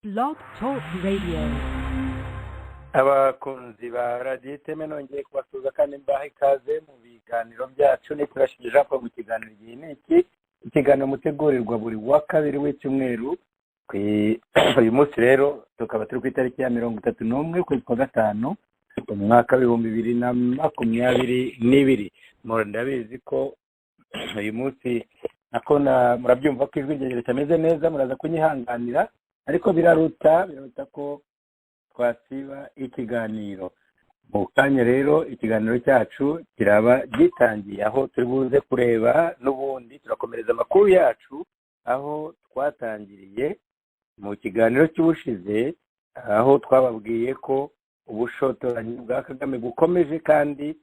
Blog Talk Radio. Abakunzi ba radiyo iteme nongeye kubasuhuza kandi mbaha ikaze mu biganiro byacu turashimira ko mu kiganiro igihe n'iki ikiganiro mutegurirwa buri wa kabiri w'icyumweru uyu munsi rero tukaba turi ku itariki ya 31 ukwezi kwa gatanu mu mwaka w'ibihumbi 2022. Ndabizi ko uyu munsi nakona murabyumva ko ijwi ryanjye ritameze neza, muraza kunyihanganira, ariko biraruta ko twasiba ikiganiro. Mu kanya rero ikiganiro cyacu kiraba gitangiye, aho turi buze kureba n'ubundi turakomereza amakuru yacu aho twatangiriye mu kiganiro cy'ubushize, aho twababwiye ko ubushotoranyi bwa Kagame bukomeje kandi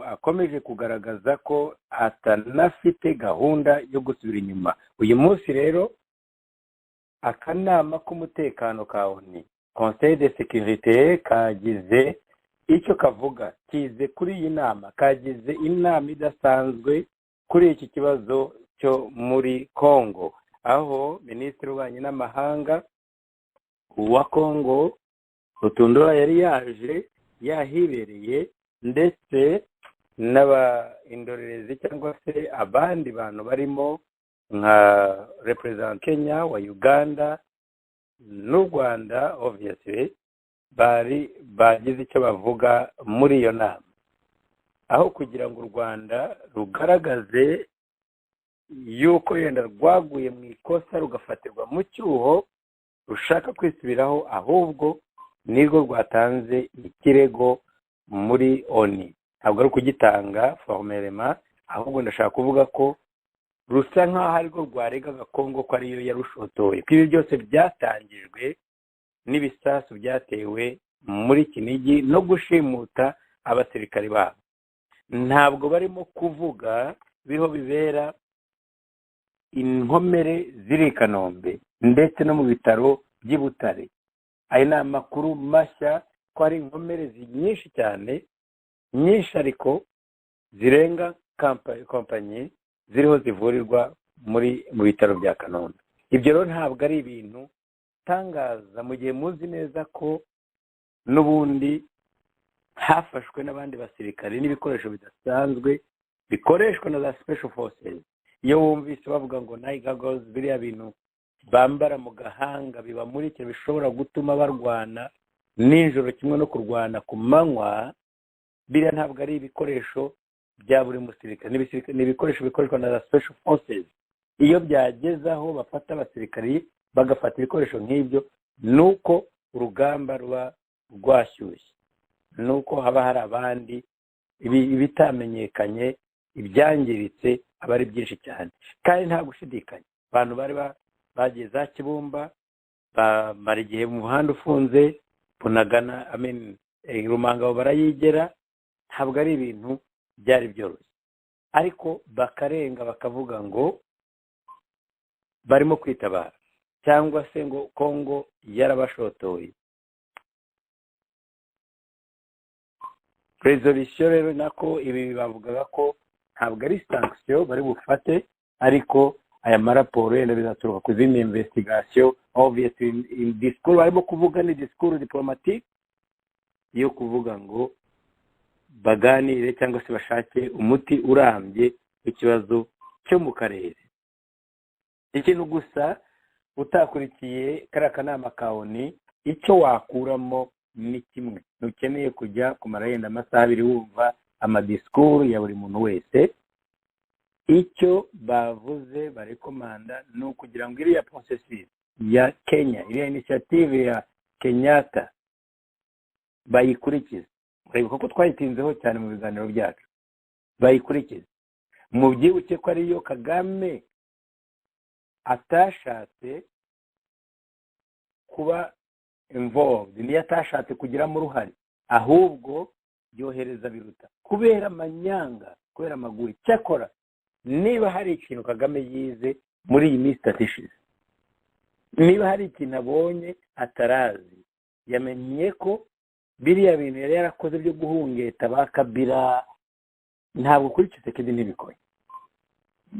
akomeje kugaragaza ko atanafite gahunda yo gusubira inyuma. Uyu munsi rero akanama k'umutekano ka ONU, Conseil de sécurité, kagize icyo kavuga, kize kuri iyi nama, kagize inama idasanzwe kuri iki kibazo cyo muri Congo, aho Minisitiri w'Ububanyi n'Amahanga wa Congo Rutundura yari yaje yahibereye, ndetse n'abaindorerezi cyangwa se abandi bantu barimo nka represent Kenya, wa Uganda n'u Rwanda obviously bagize icyo bavuga muri iyo nama, aho kugira ngo u Rwanda rugaragaze yuko yenda rwaguye mu ikosa rugafatirwa mu cyuho rushaka kwisubiraho, ahubwo nirwo rwatanze ikirego muri ONU. Ntabwo ari ukugitanga formellement, ahubwo ndashaka kuvuga ko rusa nk'aho ariko rwaregaga Kongo ko ariyo yarushotoye, ko ibi byose byatangijwe n'ibisasu byatewe muri Kinigi no gushimuta abasirikari babo. Ntabwo barimo kuvuga biho bibera inkomere ziri i Kanombe ndetse no mu bitaro by'i Butare. Aya ni amakuru mashya ko hari inkomere nyinshi cyane, nyinshi ariko zirenga kompanyi ziriho zivurirwa mu bitaro bya Kanombe. Ibyo rero ntabwo ari ibintu tangaza, mu gihe muzi neza ko n'ubundi hafashwe n'abandi basirikari n'ibikoresho bidasanzwe bikoreshwa na za special forces. Iyo wumvise bavuga ngo night goggles, biriya bintu bambara mu gahanga bibamurikira bishobora gutuma barwana nijoro kimwe no kurwana ku manywa, biriya ntabwo ari ibikoresho bya buri musirikare, n'ibikoresho bikoreshwa na za special forces. Iyo byageze aho bafata abasirikari bagafata ibikoresho nk'ibyo, nuko urugamba ruba rwashyushye, nuko haba hari abandi ibitamenyekanye, ibyangiritse aba ari byinshi cyane. Kandi nta gushidikanya abantu bari bagiye za Kibumba, bamara igihe mu muhanda ufunze, Bunagana Rumangabo barayigera. Ntabwo ari ibintu byari byoroshye, ariko bakarenga bakavuga ngo barimo kwitabara cyangwa se ngo Kongo yarabashotoye. Resolution rero nako ibi bavugaga ko ntabwo ari sanction bari bufate, ariko aya maraporo yenda bizaturuka ku zindi investigation. Obviously in discours barimo kuvuga ni discours diplomatique yo kuvuga ngo baganire cyangwa se bashake umuti urambye w'ikibazo cyo mu karere. Ikintu gusa utakurikiye kariya kanama ka ONU, icyo wakuramo ni kimwe, ntukeneye kujya kumara yenda amasaha abiri wumva amadisikuru ya buri muntu wese. Icyo bavuze barekomanda ni ukugira ngo iriya processus ya Kenya, iriya initiative ya Kenyatta bayikurikize. Ureba ko twayitinzeho cyane mu biganiro byacu, bayikurikize. Mu byibuke ko ariyo Kagame atashatse kuba involved, niyo atashatse kugiramo uruhare, ahubwo yohereza biruta kubera amanyanga, kubera amaguru. Cyakora niba hari ikintu Kagame yize muri iyi minsi ishize, niba hari ikintu abonye atarazi, yamenye ko biriya bintu yari yarakoze byo guhungeta ba Kabila ntabwo kuri Tshisekedi ntibikoye.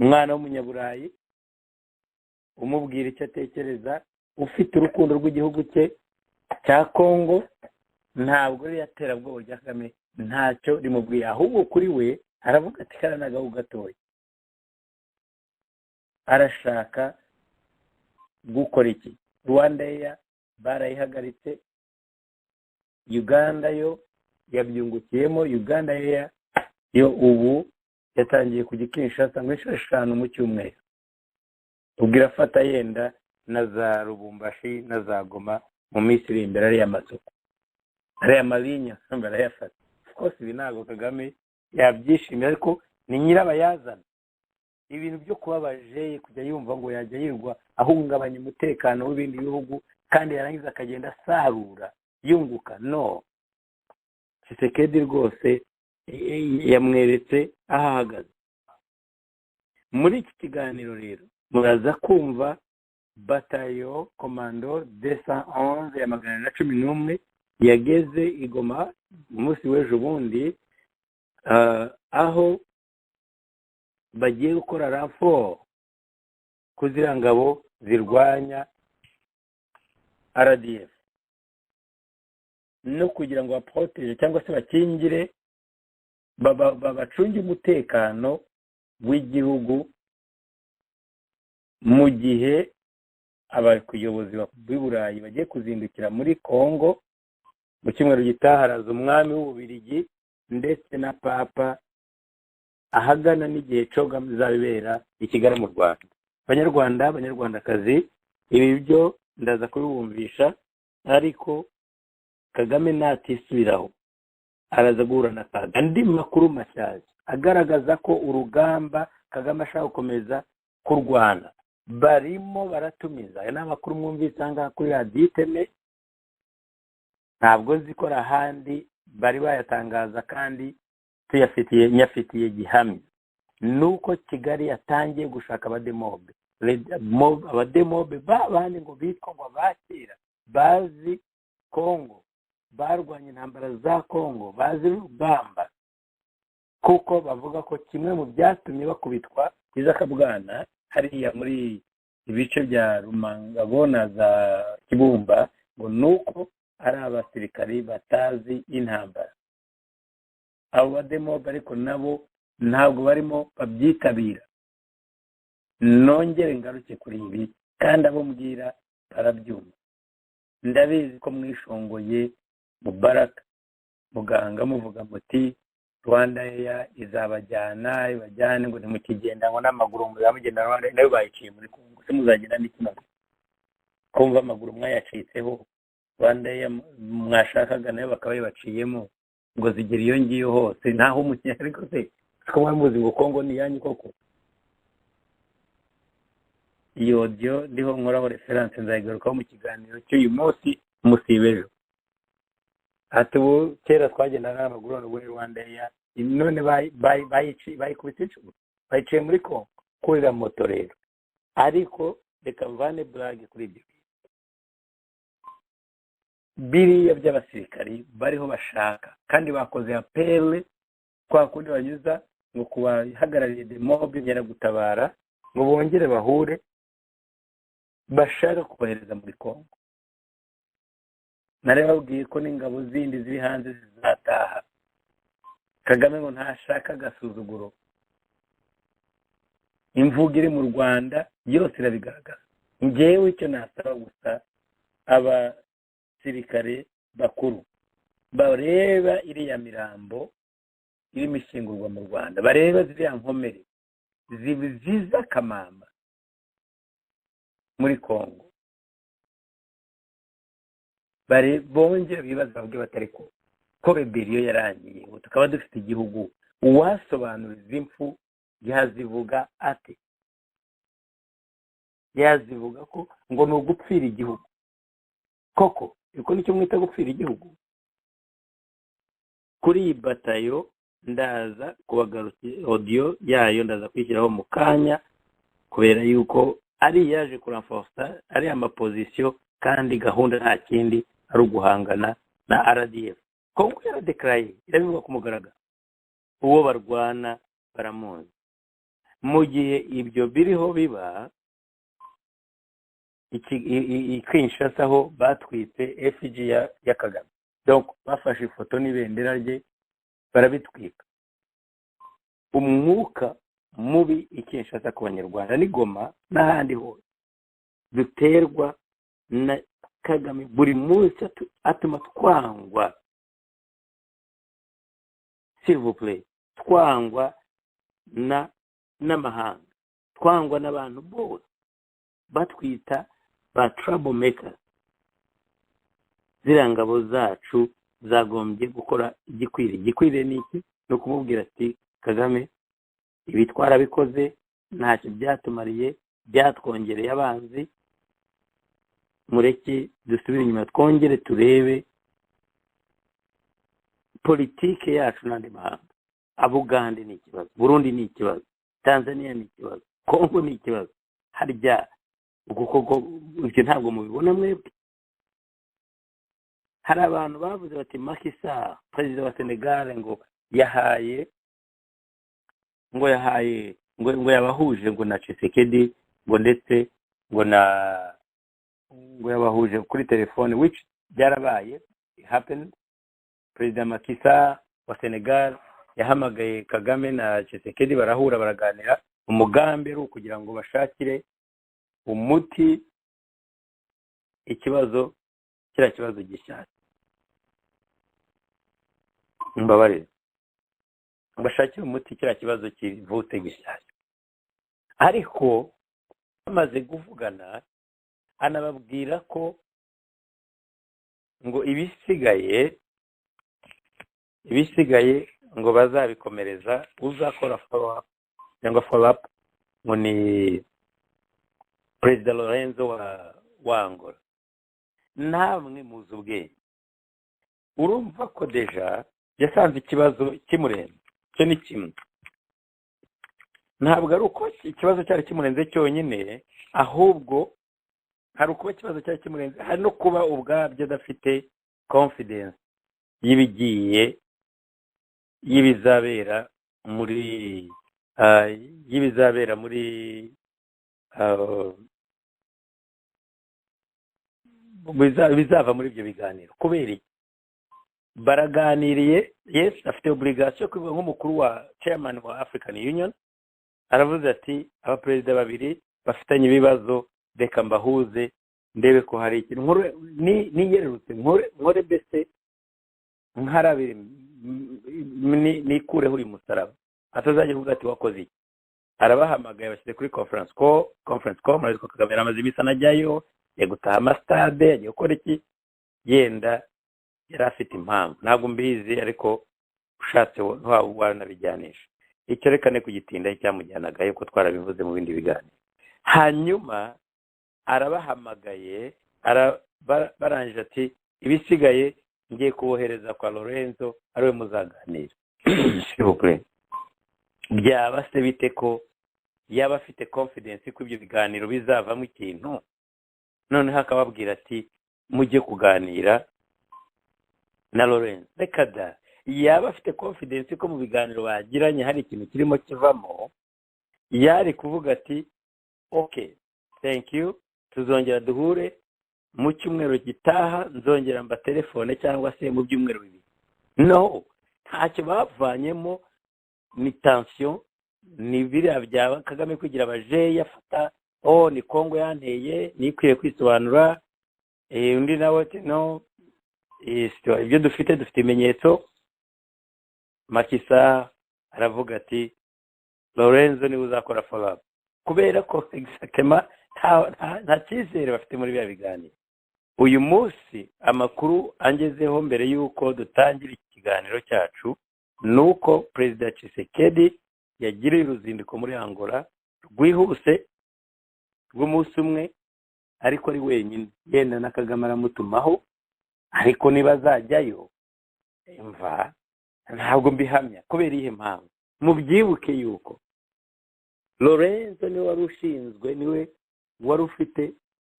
Umwana w'umunyaburayi umubwira icyo atekereza ufite urukundo rw'igihugu cye cya Kongo, ntabwo rero yaterabwoba rya Kagame ntacyo rimubwiye, ahubwo kuri we aravuga ati kana n'agahu gatoya, arashaka gukora iki? Rwanda Air barayihagaritse, Uganda yo yabyungukiyemo. Uganda Air yo ubu yatangiye kujya Kinshasa ngo inshuro 5 mu cyumweru, ubwo irafata yenda na za Lubumbashi na za Goma mu minsi iri imbere, ariya masoko ariya malinya barayafata. Of course ibi ntabwo Kagame yabyishimira, ariko ni nyirabayazana. Ibintu byo kubabaje kujya yumva ngo yajya yirwa ahungabanya umutekano w'ibindi bihugu kandi yarangiza akagenda asarura yunguka. No, Tshisekedi rwose yamweretse aho ahagaze. Muri iki kiganiro rero muraza kumva batayo komando 211 ya 111 yageze Igoma umunsi w'ejo bundi, aho bagiye gukora rapport kuzira ngabo zirwanya RDF no kugira ngo baprotege cyangwa se bakingire babacunge umutekano w'igihugu mu gihe abayobozi b'i Burayi bagiye kuzindukira muri Kongo mu cyumweru gitaha. Haraza umwami w'Ububiligi ndetse na papa ahagana n'igihe coga bizabera i Kigali mu Rwanda. Abanyarwanda, abanyarwandakazi, ibi byo ndaza kubibumvisha, ariko Kagame natisubiraho araza guhura na kaga. Andi makuru mashyashya agaragaza ko urugamba Kagame ashaka gukomeza kurwana, barimo baratumiza. Aya ni amakuru mwumvise ahangaha kuri radiyo Iteme, ntabwo zikora ahandi bari bayatangaza kandi nyafitiye gihamya. Nuko Kigali yatangiye gushaka abademobe. Abademobe babandi ngo bitwa ngo bakira bazi Kongo, barwanya intambara za Kongo, bazi urugamba, kuko bavuga ko kimwe mu byatumye bakubitwa izakabwana hariya muri ibice bya Rumangabo na za Kibumba ngo nuko ari abasirikari batazi intambara. Abo bademobe ariko nabo ntabwo barimo babyitabira. Nongere ngaruke kuri ibi kandi abo mbwira barabyumva. Ndabizi ko mwishongoye Mubaraka muganga muvuga muti Rwanda Air izabajyana ibajyane ngo nimukigenda ngo n'amaguru ngo yamugenda Rwanda nayo bayiciye muri Kongo, se muzagenda n'ikimaze kumva amaguru mwayacitseho. Rwanda Air mwashakaga nayo bakaba yabaciyemo ngo zigera iyo ngiyo hose, ntaho umukinya. Ariko se ko muzi ngo Kongo ni yanyu koko? Iyo audio ndiho nkoraho reference nzayigarukaho mu kiganiro cy'uyu munsi musibejo. Ati ubu kera twagenda n'amaguru n'ubwo Rwanda Air none bayikubise inshuro bayiciye muri Kongo kurira moto rero. Ariko reka mvane blague kuri ibyo biriya by'abasirikari bariho bashaka kandi bakoze apele kwa kundi banyuza ngo kubahagarariye demobe ngera gutabara ngo bongere bahure, bashaka kubahereza muri Kongo. Narebabwiye ko n'ingabo zindi ziri hanze zizataha. Kagame ngo ntashaka agasuzuguro. Imvugo iri mu Rwanda yose irabigaragaza. Njyewe icyo nasaba gusa abasirikare bakuru bareba iriya mirambo irimo ishingurwa mu Rwanda, bareba ziriya nkomere ziza kamama muri Kongo, bongera bibaza babwe batari ko rebellion yarangiye ngo tukaba dufite igihugu. Uwasobanuriza impfu yazivuga ate? Yazivuga ko ngo ni ugupfira igihugu. Koko uko nicyo mwita gupfira igihugu? Kuri iyi batayo ndaza kubagarukira audio yayo, ndaza kwishyiraho mu kanya kubera yuko ari yaje kuranforsa ari amaposition kandi gahunda nta kindi ari uguhangana na RDF. Kongo yaradeclare irabivuga ku mugaragaro uwo barwana baramuzi. Mu gihe ibyo biriho biba, Kinshasa aho batwitse effigy ya Kagame. Donc bafashe ifoto n'ibendera rye barabitwika. Umwuka mubi Kinshasa ku Banyarwanda ni Goma n'ahandi hose duterwa na Kagame buri munsi atuma twangwa, s'il vous plaît, twangwa n'amahanga, twangwa n'abantu bose batwita ba troublemaker. Ziriya ngabo zacu zagombye gukora igikwiriye ni iki? No kumubwira ati Kagame ibi twarabikoze ntacyo byatumariye, byatwongereye abanzi, mureke dusubire inyuma twongere turebe politike yacu n'andi mahanga. Abugande ni ikibazo, Burundi ni ikibazo, Tanzania ni ikibazo, Kongo ni ikibazo. Harya ubwo ibyo ntabwo mubibona mwebwe? Hari abantu bavuze bati Macky Sall perezida wa Senegal ngo yabahuje ngo na Tshisekedi ngo ndetse ngo yabahuje kuri telefone, which byarabaye, it happened. Perezida Macky Sall wa Senegal yahamagaye Kagame na Tshisekedi barahura baraganira, umugambi ari kugira ngo bashakire umuti ikibazo gishyashya. Mbabarire, bashakire umuti kibazo kivute gishyashya. Ariko bamaze kuvugana anababwira ko ngo ibisigaye ngo bazabikomereza, uzakora follow up ngo ni Perezida Lorenzo wa Angola. Namwe muzi ubwenge, urumva ko deja yasanze ikibazo kimurenze. Cyo ni kimwe, ntabwo ari uko ikibazo cyari kimurenze cyonyine, ahubwo hari uko ikibazo cyari kimurenze, hari no kuba ubwabyo adafite confidence y'ibizabera muri bizava muri ibyo biganiro. Kubera baraganiriye, yes, afite obligation kuba nk'umukuru wa chairman wa African Union, aravuze ati abaperezida babiri bafitanye ibibazo, reka mbahuze ndebe ko hari ikintu niyerurutse nkore bese nkarabire nikureho uyu musaraba, atazajya kuvuga ati wakoze iki. Arabahamagaye bashyize kuri conference call, murariko Kagame amaze imisa najyayo, yagutaha amastade, yagiye gukora iki, yenda yari afite impamvu, ntabwo mbizi, ariko ushatse wanabijyanisha. Icyo rekane kugitinda cyamujyanaga yuko twarabivuze mu bindi biganiro. Hanyuma arabahamagaye, barangije ati ibisigaye ngiye kubohereza kwa Lorenzo ariwe muzaganira. Byaba se bite ko yaba afite confidence ko ibyo biganiro bizavamo ikintu, none hakababwira ati mujye kuganira na Lorenzo? Reka da, yaba afite confidence ko mu biganiro bagiranye hari ikintu kirimo kivamo, yari kuvuga ati okay, thank you, tuzongera duhure mu cyumweru gitaha, nzongera mba telefone cyangwa se mu byumweru bibiri. No, ntacyo bavanyemo, ni tension, ni biriya bya Kagame kugira abaje yafata, ni Kongo yanteye, nikwiye kwisobanura, undi nawe ati no, ibyo dufite imenyetso. Macky Sall aravuga ati Lorenzo niwe uzakora follow up, kubera ko exactement nta cyizere bafite muri bya biganiro. Uyu munsi amakuru angezeho mbere yuko dutangira ikiganiro cyacu nuko Perezida Tshisekedi yagiriye uruzinduko muri Angola rwihuse rw'umunsi umwe, ariko ari wenyine, yenda na Kagame aramutumaho, ariko niba azajyayo mva ntabwo mbihamya. Kubera ihe mpamvu, mubyibuke yuko Lorenzo niwe wari ushinzwe, niwe wari ufite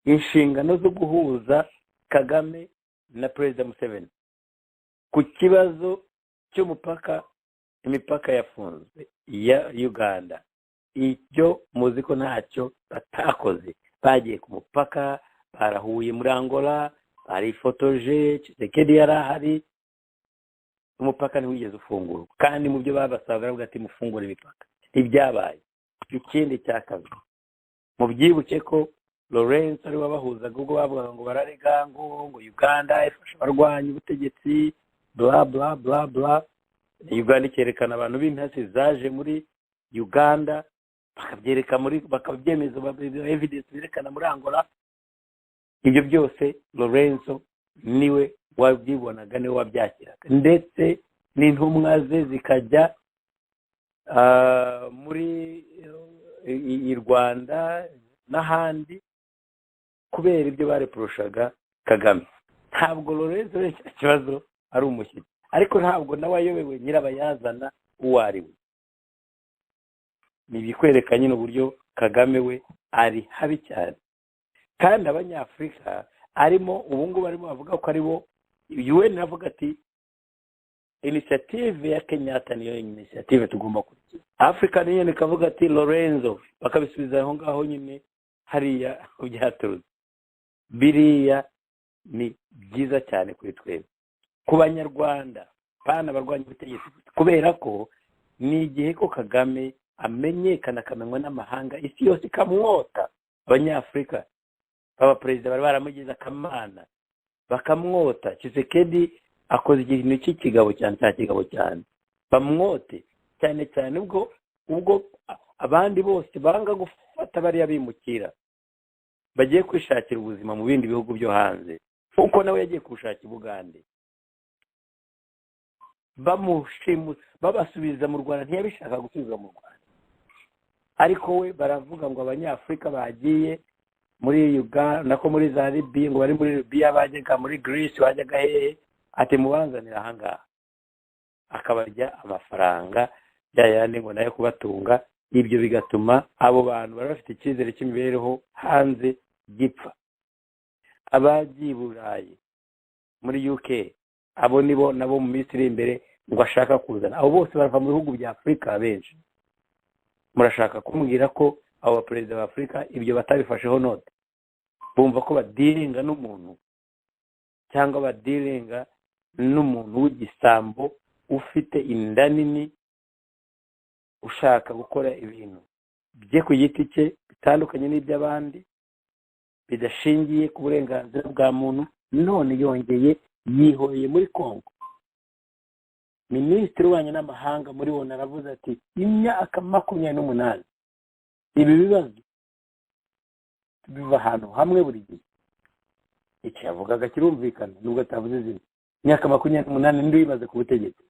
inshingano zo guhuza Kagame na Perezida Museveni ku kibazo cy'umupaka, imipaka yafunzwe ya Uganda. Icyo muzi ko ntacyo batakoze, bagiye ku mupaka barahuye muri Angola barifotoje Tshisekedi yari ahari umupaka ntiwigeze ufungurwa kandi mu byo babasaba baravuga ati mufungure imipaka ibyabaye. Ikindi cya kabiri mu byibuke ko Lawrence ari wabahuzaga ubwo bavugaga ngo bararega ngo Uganda ifasha abarwanya ubutegetsi bla bla bla bla. Uganda ikerekana abantu b'intasi zaje muri Uganda bakabyemeza evidence berekana muri Angola. Ibyo byose Lawrence niwe wabyibonaga niwe wabyakiraga ndetse n'intumwa ze zikajya muri i Rwanda n'ahandi kubera ibyo bareproshaga Kagame. Ntabwo Lawrence ikibazo ari umushyitsi ariko ntabwo nawe ayobewe nyirabayazana uwo ari we. Ni ibikwereka nyine uburyo Kagame we ari habi cyane kandi abanyafurika arimo ubu ngubu barimo bavuga ko ari bo UN avuga ati initiative ya Kenyatta niyo initiative tugomba kurikira. Africa niyo ikavuga ati Lorenzo bakabisubiza aho ngaho nyine hariya byaturutse. Biriya ni byiza cyane kuri twebwe ku banyarwanda bana barwanya ubutegetsi kubera ko ni igihe ko Kagame amenyekana akamenywa n'amahanga isi yose ikamwota. Abanyafurika baba perezida bari baramugize akamana bakamwota. Tshisekedi akoze ikintu cy'ikigabo cyane cya kigabo cyane bamwote cyane cyane ubwo abandi bose banga gufata bariya bimukira bagiye kwishakira ubuzima mu bindi bihugu byo hanze kuko nawe yagiye kushaka Bugande bamushimu babasubiza mu Rwanda ntiyabishaka gusubiza mu Rwanda ariko we baravuga ngo abanyafurika bagiye muri Uganda nako muri za Libya ngo bari muri Libya bajyaga muri Greece bajyaga hehe ati mubanzanira ahangaha akabarya amafaranga yayandi ngo nayo kubatunga. Ibyo bigatuma abo bantu bari bafite icyizere cy'imibereho hanze gipfa. Abagiye Burayi muri UK abo nibo nabo mu minsi iri imbere ngo ashaka kuzana abo bose barava mu bihugu bya Afurika benshi. Murashaka kumbwira ko abo perezida ba Afurika ibyo batabifasheho note bumva ko badiringa n'umuntu cyangwa badiringa n'umuntu w'igisambo ufite inda nini ushaka gukora ibintu bye ku giti cye bitandukanye n'iby'abandi bidashingiye ku burenganzira bwa muntu none yongeye yihoye muri Kongo. Minisitiri w'ububanyi n'amahanga muri bo naravuze ati imyaka 28 ibi bibazo biva ahantu hamwe buri gihe. Iki yavugaga kirumvikana nubwo atavuze izina. Imyaka 28 ndi bimaze ku butegetsi.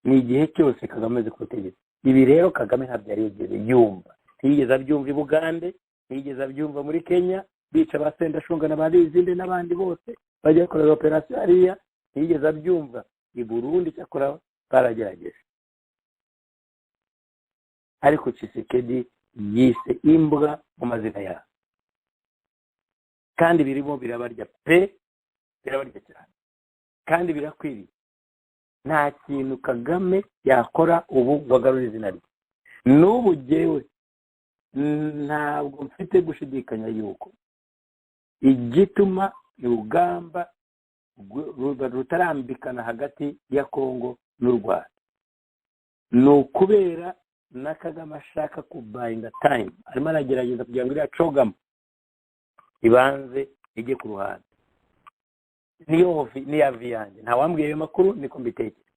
Ni igihe cyose Kagame aze ku butegetsi. Ibi rero Kagame ntabyo yari yigeze yumva. Ntiyigeze abyumva i Bugande, ntiyigeze abyumva muri Kenya bica Basendashonga n'abandi izindi n'abandi bose bajya gukora operation hariya. Ntiyigeze abyumva i Burundi cyakora baragerageje ariko Tshisekedi yise imbwa mu mazina yawe kandi birimo birabarya birabarya cyane kandi birakwiriye. Nta kintu Kagame yakora ubu bagarura izina rye. N'ubu jewe ntabwo mfite gushidikanya yuko igituma urugamba rutarambikana hagati ya Kongo n'u Rwanda ni ukubera na Kagame ashaka kubuyinga time arimo aragerageza kugira ngo iriya cogamo ibanze ijye ku ruhande. Niyo avi yanjye ntawambwiye ayo makuru niko mbitekereza.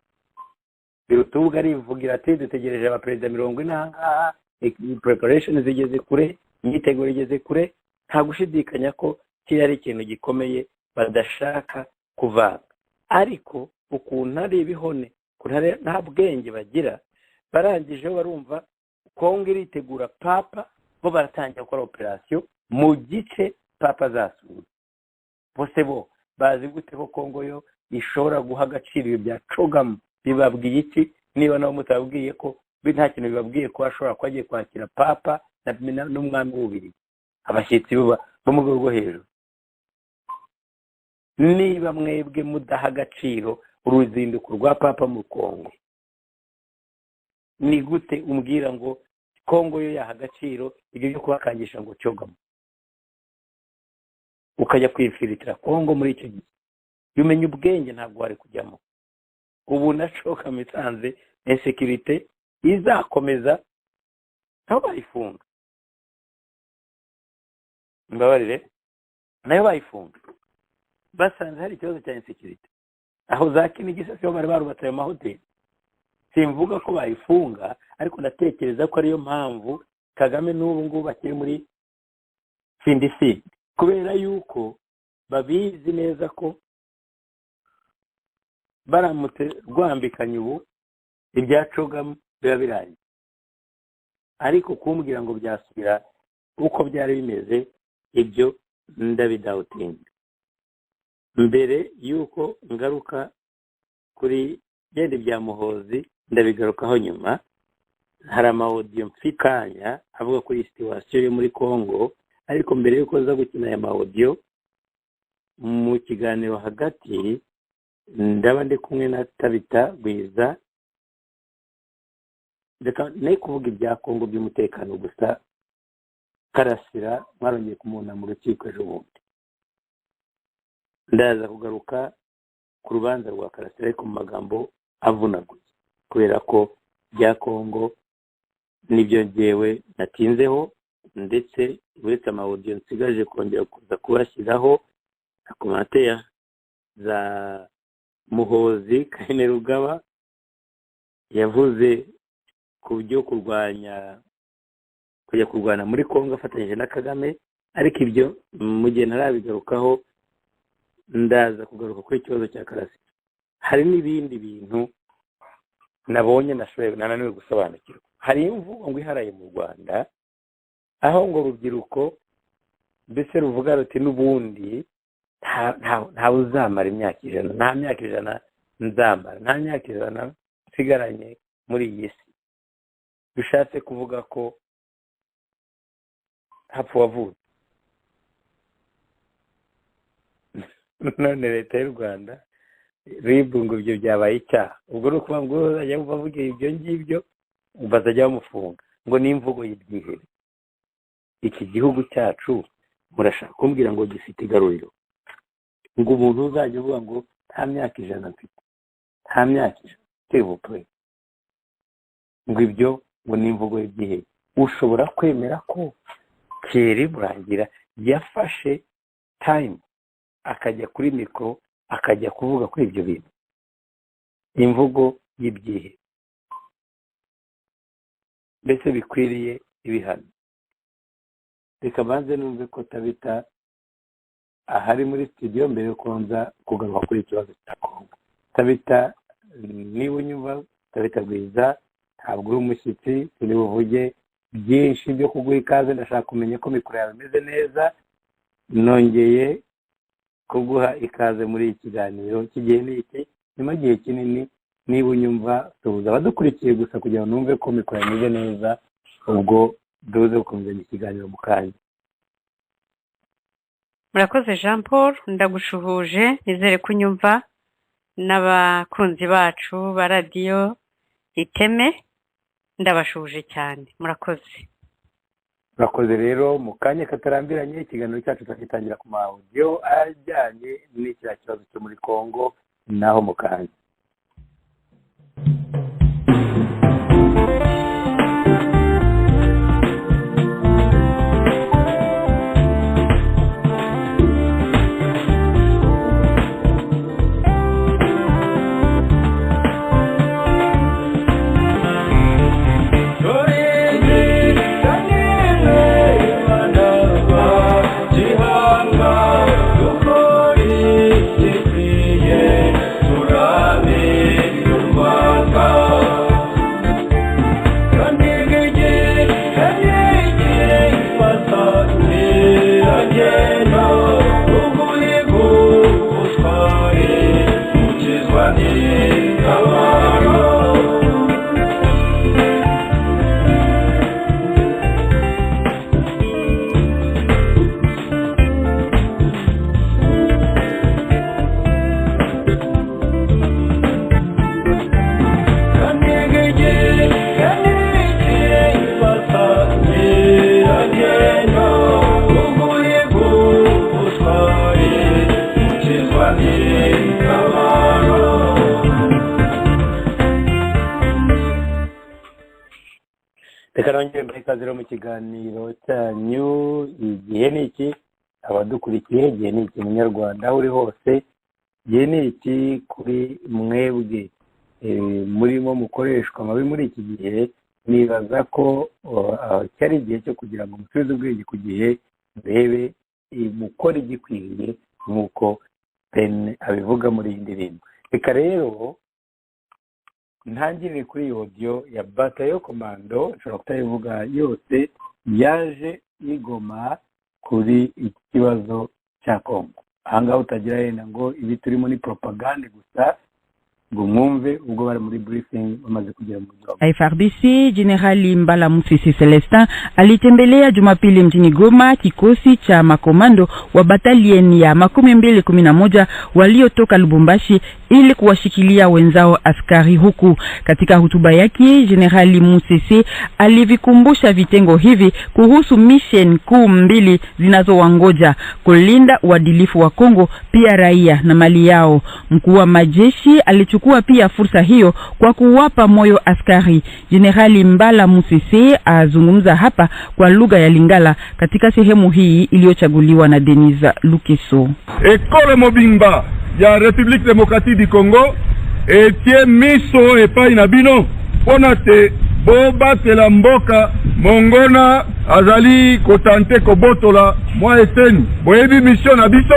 Birutubuga arivugira ati dutegereje abaperezida 40 ahangaha preparation zigeze kure imyiteguro igeze kure. Nta gushidikanya ko kiri ari ikintu gikomeye badashaka kuvanga ariko ukuntu ari ibihone nta bwenge bagira barangije barumva Kongo iritegura papa bo baratangira gukora operation mu gice papa zasura bose bo bazi gute ko Kongo yo ishobora guha agaciro ibya cogamo. Bibabwiye iki niba nabo mutabwiye ko nta kintu bibabwiye ko ashobora kwagiye kwakira papa n'umwami w'ubiri abashyitsi bo mu rwego rwo hejuru. Niba mwebwe mudaha agaciro uruzinduko rwa papa mu Kongo ni gute umbwira ngo kongo yo yaha agaciro ibyo byo kubakangisha ngo cyogamo ukajya kwifilitira kongo muri icyo gihe yumenya ubwenge ntabwo wari kujyamo ubu nacoka misanze insekirite izakomeza naho bayifunga mbabarire nayo bayifunga basanze hari ikibazo cya insekirite aho za Kinigisa siho bari barubatse ayo mahoteli simvuga ko bayifunga ariko ndatekereza ko ariyo mpamvu Kagame n'ubu ngubu bakiri muri findisi kubera yuko babizi neza ko baramutse rwambikanye ubu ibyacogamo biba birangiye ariko kumbwira ngo byasubira uko byari bimeze ibyo ndabidawutinga mbere yuko ngaruka kuri byende bya Muhozi ndabigarukaho nyuma hari amawodiyo mfikanya avuga kuri situation yo muri Kongo ariko mbere yuko za gukina aya mawodiyo mu kiganiro hagati ndaba ndi kumwe na Tabita Gwiza ndeka nayi kuvuga ibya Kongo by'umutekano gusa Karasira mwarongeye kumubona mu rukiko ejo bundi ndaza kugaruka ku rubanza rwa Karasira ariko mu magambo avunaguye kubera ko bya Kongo nibyo ngewe natinzeho ndetse uretse amawodiyo nsigaje kongera kuza kubashyiraho na komantere za Muhozi Kainerugaba yavuze ku byo kujya kurwana muri Kongo afatanyije na Kagame ariko ibyo mu gihe narabigarukaho ndaza kugaruka kuri ikibazo cya Karasira hari n'ibindi bintu nabonye nananiwe gusobanukirwa hari imvugo ngo iharaye mu Rwanda aho ngo urubyiruko mbese ruvuga ruti n'ubundi nta uzamara imyaka ijana nta myaka ijana nzamara nta myaka ijana nsigaranye muri iyi si bishatse kuvuga ko hapfa wavutse none leta y'u Rwanda ribu ngo ibyo byabaye icyaha ubwo ni ukuvuga ngo bazajya bavuga ibyo ngibyo bazajya bamufunga ngo ni imvugo y'ibyihere iki gihugu cyacu murashaka kumbwira ngo gifite igaruriro ngo umuntu uzajya uvuga ngo nta myaka ijana mfite nta myaka ijana tevupure ngo ibyo ngo ni imvugo y'ibyihere ushobora kwemera ko Thierry Murangira yafashe time akajya kuri mikoro akajya kuvuga kuri ibyo bintu imvugo y'ibyihe mbese bikwiriye ibihano reka banze numve ko Tabita ahari muri studio mbere yo kubanza kugaruka kuri ikibazo cya Kongo Tabita niba unyumva Tabita Gwiza ntabwo uri umushyitsi turi buvuge byinshi byo kuguha ikaze ndashaka kumenya ko mikoro yawe imeze neza nongeye kuguha ikaze muri iki kiganiro kigiye n'iki nyuma y'igihe kinini niba unyumva tubuza abadukurikiye gusa kugira ngo numve ko mikoro imeze neza ubwo duze gukomeza ikiganiro mu kanya murakoze Jean Paul ndagushuhuje nizere ko unyumva n'abakunzi bacu ba radiyo Iteme ndabashuhuje cyane murakoze rero mu kanya katarambiranye ikiganiro cyacu twagitangira ku mahaudio ajyanye n'icya kibazo cyo muri Kongo naho mu kanya Turame, Rwanda. ikaze mu kiganiro cyanyu igihe ni iki, abadukurikiye igihe ni iki munyarwanda uri hose, igihe ni iki kuri mwebwe murimo mukoreshwa mabi muri iki gihe. Nibaza ko cyari igihe cyo kugira ngo musubize ubwenge ku gihe, murebe mukora igikwiye nk'uko Ben abivuga muri iyi ndirimbo. Reka rero ntangirire kuri audio ya Batayo Komando, nshobora kutayivuga yose, yaje igoma kuri iki kibazo cya Kongo. Ahangaha utagira yenda ngo ibi turimo ni propaganda gusa, ngo mwumve ubwo bari muri briefing bamaze kugera mu job. FARDC Generali Mbala Musisi Celestin alitembelea Jumapili mjini Goma kikosi cha makomando wa batalieni ya 211 waliotoka Lubumbashi ili kuwashikilia wenzao askari huku. Katika hotuba yake, Generali Musisi alivikumbusha vitengo hivi kuhusu mission kuu mbili zinazowangoja: kulinda uadilifu wa Kongo, pia raia na mali yao. Mkuu wa majeshi alichukua pia fursa hiyo kwa kuwapa moyo askari. Generali Mbala Musisi azungumza hapa kwa lugha ya Lingala katika sehemu hii iliyochaguliwa na Denise Lukeso. Ekole Mobimba ya République démocratique du Congo etie miso epai na bino pona te bobatela mboka mongona azali kotante kobotola mwa eteni. Boyebi mission na biso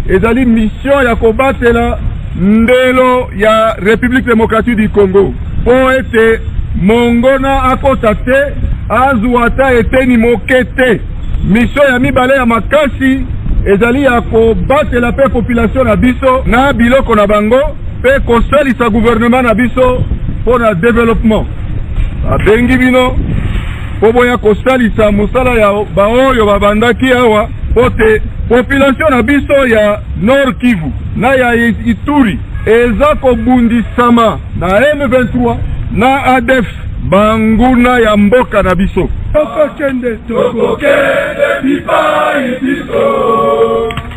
ezali mission ya kobatela ndelo ya République démocratique du Congo po ete mongona akota te azuata eteni mokete. Mission ya mibale ya makasi ezali ya kobatela pe population na biso na biloko na bango pe kosalisa gouvernement na biso pona développement. Abengi bino po boya kosalisa mosala ya baoyo babandaki awa pote population na biso ya Nord Kivu na ya Ituri eza kobundisama na M23 na ADF banguna ya mboka na biso. Tokokende bipai biso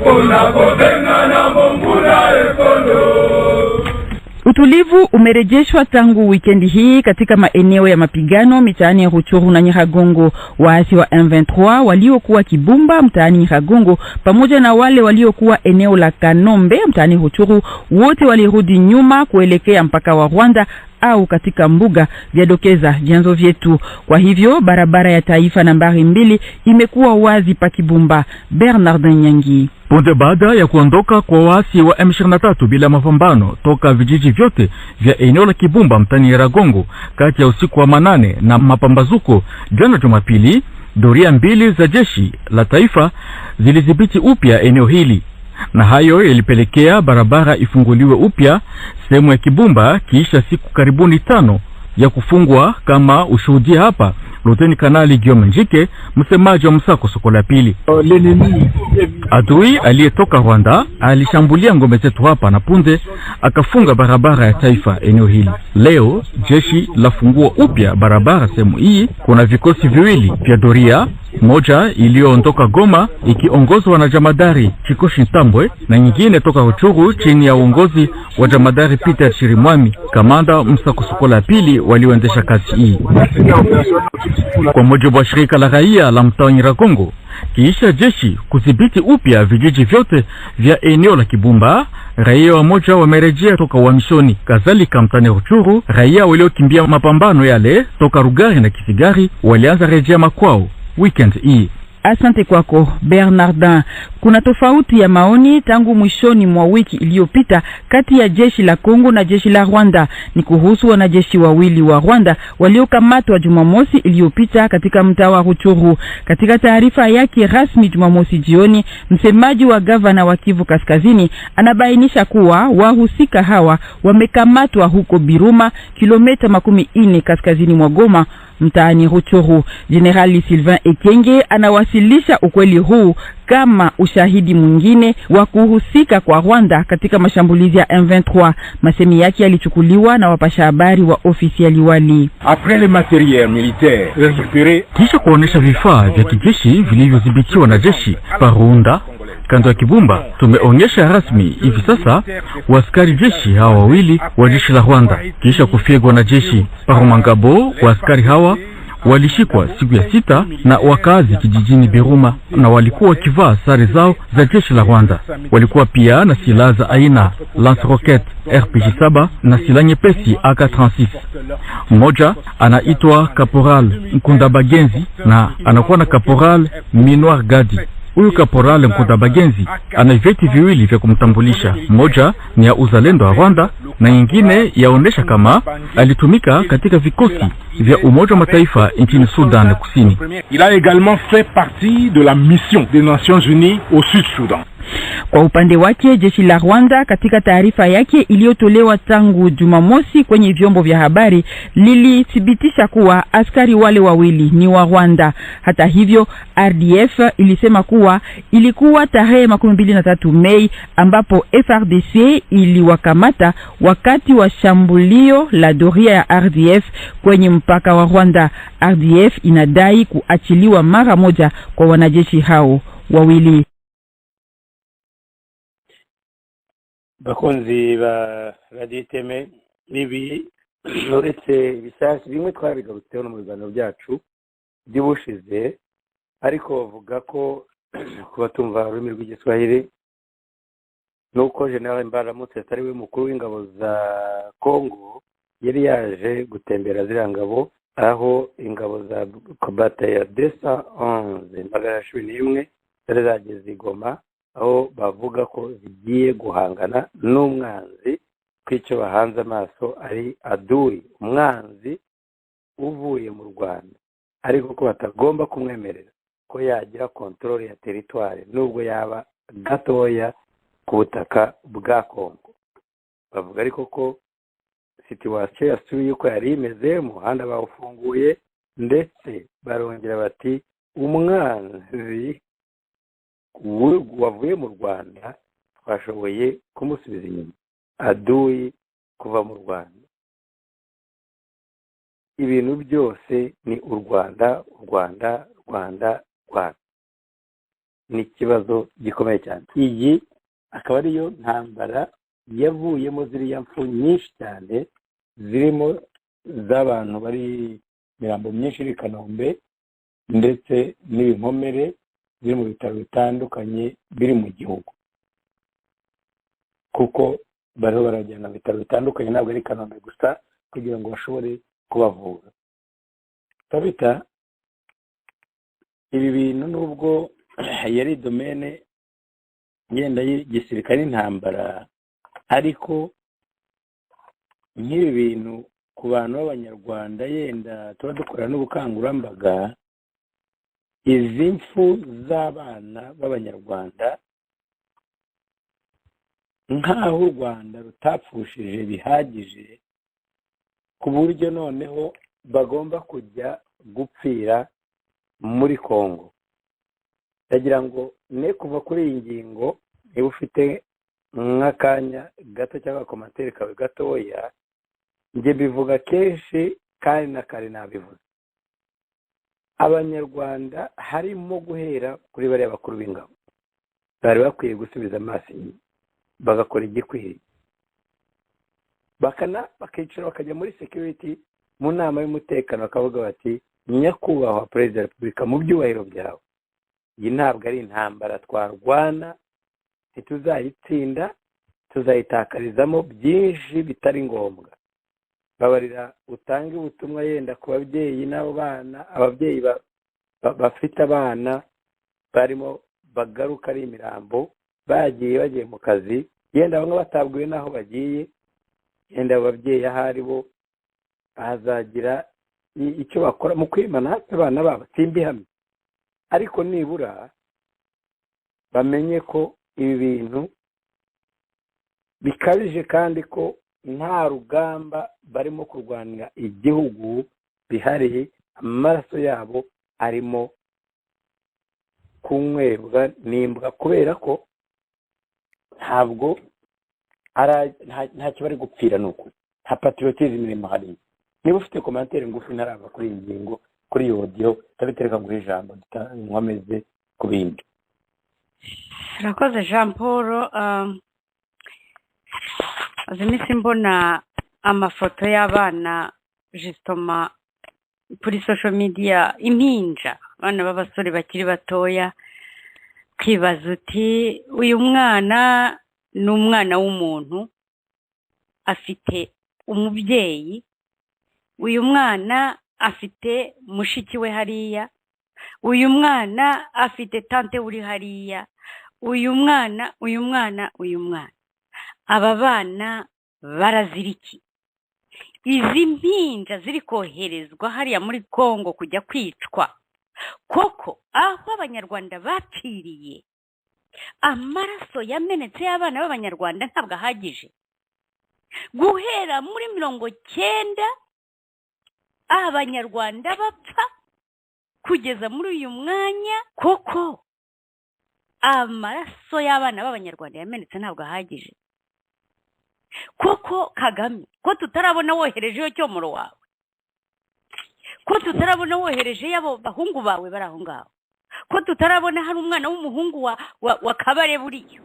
ona kobenga na monguna ekondo. Utulivu umerejeshwa tangu wikendi hii katika maeneo ya mapigano mitaani ya Ruchuru na Nyiragongo. Waasi wa M23 waliokuwa Kibumba mtaani Nyiragongo pamoja na wale waliokuwa eneo la Kanombe mtaani Ruchuru wote walirudi nyuma kuelekea mpaka wa Rwanda au katika mbuga, vyadokeza vyanzo vyetu. Kwa hivyo barabara ya taifa nambari 2 imekuwa wazi pa Kibumba. Bernard Nyangi. Punde baada ya kuondoka kwa waasi wa M23 bila mapambano toka vijiji vyote vya eneo la Kibumba mtani Nyiragongo kati ya usiku wa 8 na mapambazuko jana Jumapili, doria 2 za jeshi la taifa zilidhibiti upya eneo hili, na hayo yalipelekea barabara ifunguliwe upya sehemu ya Kibumba kisha siku karibuni 5 ya kufungwa, kama ushuhudia hapa Luteni Kanali Guillaume Njike, msemaji wa msako soko la pili. Adui aliyetoka Rwanda alishambulia ngome zetu hapa na punde akafunga barabara ya taifa eneo hili. Leo jeshi lafungua upya barabara sehemu hii. Kuna vikosi viwili vya doria, moja iliyoondoka Goma ikiongozwa na Jamadari Chikoshi Ntambwe na nyingine toka Ruchuru chini ya uongozi wa Jamadari Peter Chirimwami, kamanda msako soko la pili walioendesha kazi hii. Kwa mujibu wa shirika la raia la mtaa Nyiragongo, kiisha jeshi kudhibiti upya vijiji vyote vya eneo la Kibumba, raia wamoja wamerejea toka uhamishoni. Kadhalika mtani Ruchuru, raia waliokimbia mapambano yale toka Rugari na Kisigari walianza rejea makwao weekend hii. Asante kwako Bernardin. Kuna tofauti ya maoni tangu mwishoni mwa wiki iliyopita kati ya jeshi la Kongo na jeshi la Rwanda. Ni kuhusu wanajeshi wawili wa Rwanda waliokamatwa Jumamosi iliyopita katika mtaa wa Ruchuru. Katika taarifa yake rasmi Jumamosi jioni, msemaji wa gavana wa Kivu Kaskazini anabainisha kuwa wahusika hawa wamekamatwa huko Biruma, kilomita 40 kaskazini mwa Goma mtaani Ruchuru. Generali Sylvain Ekenge anawasilisha ukweli huu kama ushahidi mwingine wa kuhusika kwa Rwanda katika mashambulizi ya M23. Masemi yake yalichukuliwa na wapasha habari wa ofisi ya liwali. Après le matériel militaire récupéré, kisha kuonesha vifaa vya kijeshi vilivyodhibitiwa na jeshi Parunda kando ya Kibumba, tumeonyesha rasmi hivi sasa waskari jeshi hawa wawili wa jeshi la Rwanda kisha kufyegwa na jeshi Parumangabo. Waskari hawa walishikwa siku ya 6 na wakazi kijijini Biruma, na walikuwa wakivaa sare zao za jeshi la Rwanda. Walikuwa pia na silaha za aina lance rocket RPG-7 na silaha nyepesi AK-36. Mmoja anaitwa Caporal Nkundabagenzi na anakuwa na Caporal Minoir Gadi. Huyu Caporal Nkundabagenzi ana vyeti viwili vya kumtambulisha. Moja ni ya uzalendo wa Rwanda na nyingine yaonesha kama alitumika katika vikosi vya Umoja wa Mataifa nchini Sudan Kusini. Il a également fait partie de la mission des Nations Unies au Sud-Soudan. Kwa upande wake jeshi la Rwanda katika taarifa yake iliyotolewa tangu Jumamosi kwenye vyombo vya habari lilithibitisha kuwa askari wale wawili ni wa Rwanda. Hata hivyo RDF ilisema kuwa ilikuwa tarehe 23 Mei ambapo FRDC iliwakamata wakati wa shambulio la doria ya RDF kwenye mpaka wa Rwanda. RDF inadai kuachiliwa mara moja kwa wanajeshi hao wawili. Bakunzi ba Radio Iteme, nibi uretse ibisasu bimwe twabigarutseho no mu biganiro byacu by'ubushize, ariko bavuga ko kuba tumva ururimi rw'igiswahili nuko General Mbaramutse atari we mukuru w'ingabo za Kongo yari yaje gutembera ziriya ngabo, aho ingabo za Kobata ya 211 zari zageze i Goma, aho bavuga ko zigiye guhangana n'umwanzi kw'icyo bahanze amaso ari adui, umwanzi uvuye mu Rwanda, ariko ko batagomba kumwemerera ko yagira kontrole ya teritwari nubwo yaba gatoya ku butaka bwa Kongo. Bavuga ariko ko situation yasubiye uko yari imeze, umuhanda bawufunguye, ndetse barongera bati umwanzi wavuye mu Rwanda twashoboye kumusubiza inyuma, adui kuva mu Rwanda. Ibintu byose ni u Rwanda, u Rwanda, Rwanda, Rwanda. Ni ikibazo gikomeye cyane. Iyi akaba ariyo ntambara yavuyemo ziriya mfu nyinshi cyane, zirimo z'abantu bari mirambo myinshi iri Kanombe, ndetse n'ibinkomere biri mu bitaro bitandukanye biri mu gihugu, kuko bariho barajyana mu bitaro bitandukanye, ntabwo ari Kanombe gusa, kugira ngo bashobore kubavura. Tabita, ibi bintu nubwo yari domene ngenda y'igisirikare n'intambara, ariko nk'ibi bintu ku bantu b'Abanyarwanda yenda tuba dukora n'ubukangurambaga, izi mfu z'abana b'Abanyarwanda nk'aho u Rwanda rutapfushije bihagije ku buryo noneho bagomba kujya gupfira muri Kongo. Ndagira ngo ne kuva kuri iyi ngingo, niba ufite nk'akanya gato cyangwa komantere kawe gatoya, njye bivuga kenshi kandi na kare nabivuze. Abanyarwanda harimo guhera kuri bariya bakuru b'ingabo, bari bakwiye gusubiza amaso inyuma bagakora igikwiriye, bakicara bakajya muri security mu nama y'umutekano, bakavuga bati nyakubahwa Perezida wa Repubulika, mu byubahiro byawe, iyi ntabwo ari intambara twarwana, ntituzayitsinda, tuzayitakarizamo byinshi bitari ngombwa. Babarira utange ubutumwa yenda ku babyeyi n'abo bana, ababyeyi bafite abana barimo bagaruka ari imirambo, bagiye mu kazi, yenda bamwe batabwiwe n'aho bagiye, yenda ababyeyi ahari bo ahazagira icyo bakora mu kwimana hafi abana babo, simbihamye, ariko nibura bamenye ko ibi bintu bikabije, kandi ko nta rugamba barimo kurwanira igihugu bihariye, amaraso yabo arimo kunywebwa n'imbwa, kubera ko ntabwo ntacyo bari gupfira, nuko nta patriotism irimo hariya. Niba ufite komantere ngufi ntarava kuri iyi ngingo, kuri iyo audio, tabitereka ngo ijambo nkomeze ku bindi. Urakoze Jean Paul. Azimisi mbona amafoto y'abana justement kuri social media impinja abana b'abasore bakiri batoya kwibaza uti uyu mwana ni umwana w'umuntu afite umubyeyi, uyu mwana afite mushiki we hariya, uyu mwana afite tante uri hariya, uyu mwana aba bana baraziriki. Izi mpinja ziri koherezwa hariya muri Kongo kujya kwicwa, koko aho abanyarwanda bapfiriye amaraso yamenetse y'abana b'abanyarwanda ntabwo ahagije. Guhera muri 90 abanyarwanda bapfa kugeza muri uyu mwanya, koko amaraso y'abana b'abanyarwanda yamenetse ntabwo ahagije. Koko Kagame, ko tutarabona woherejeyo cyomoro wawe, ko tutarabona wohereje yabo bahungu bawe bari aho ngaho, ko tutarabona hari umwana w'umuhungu wa Kabare buriyo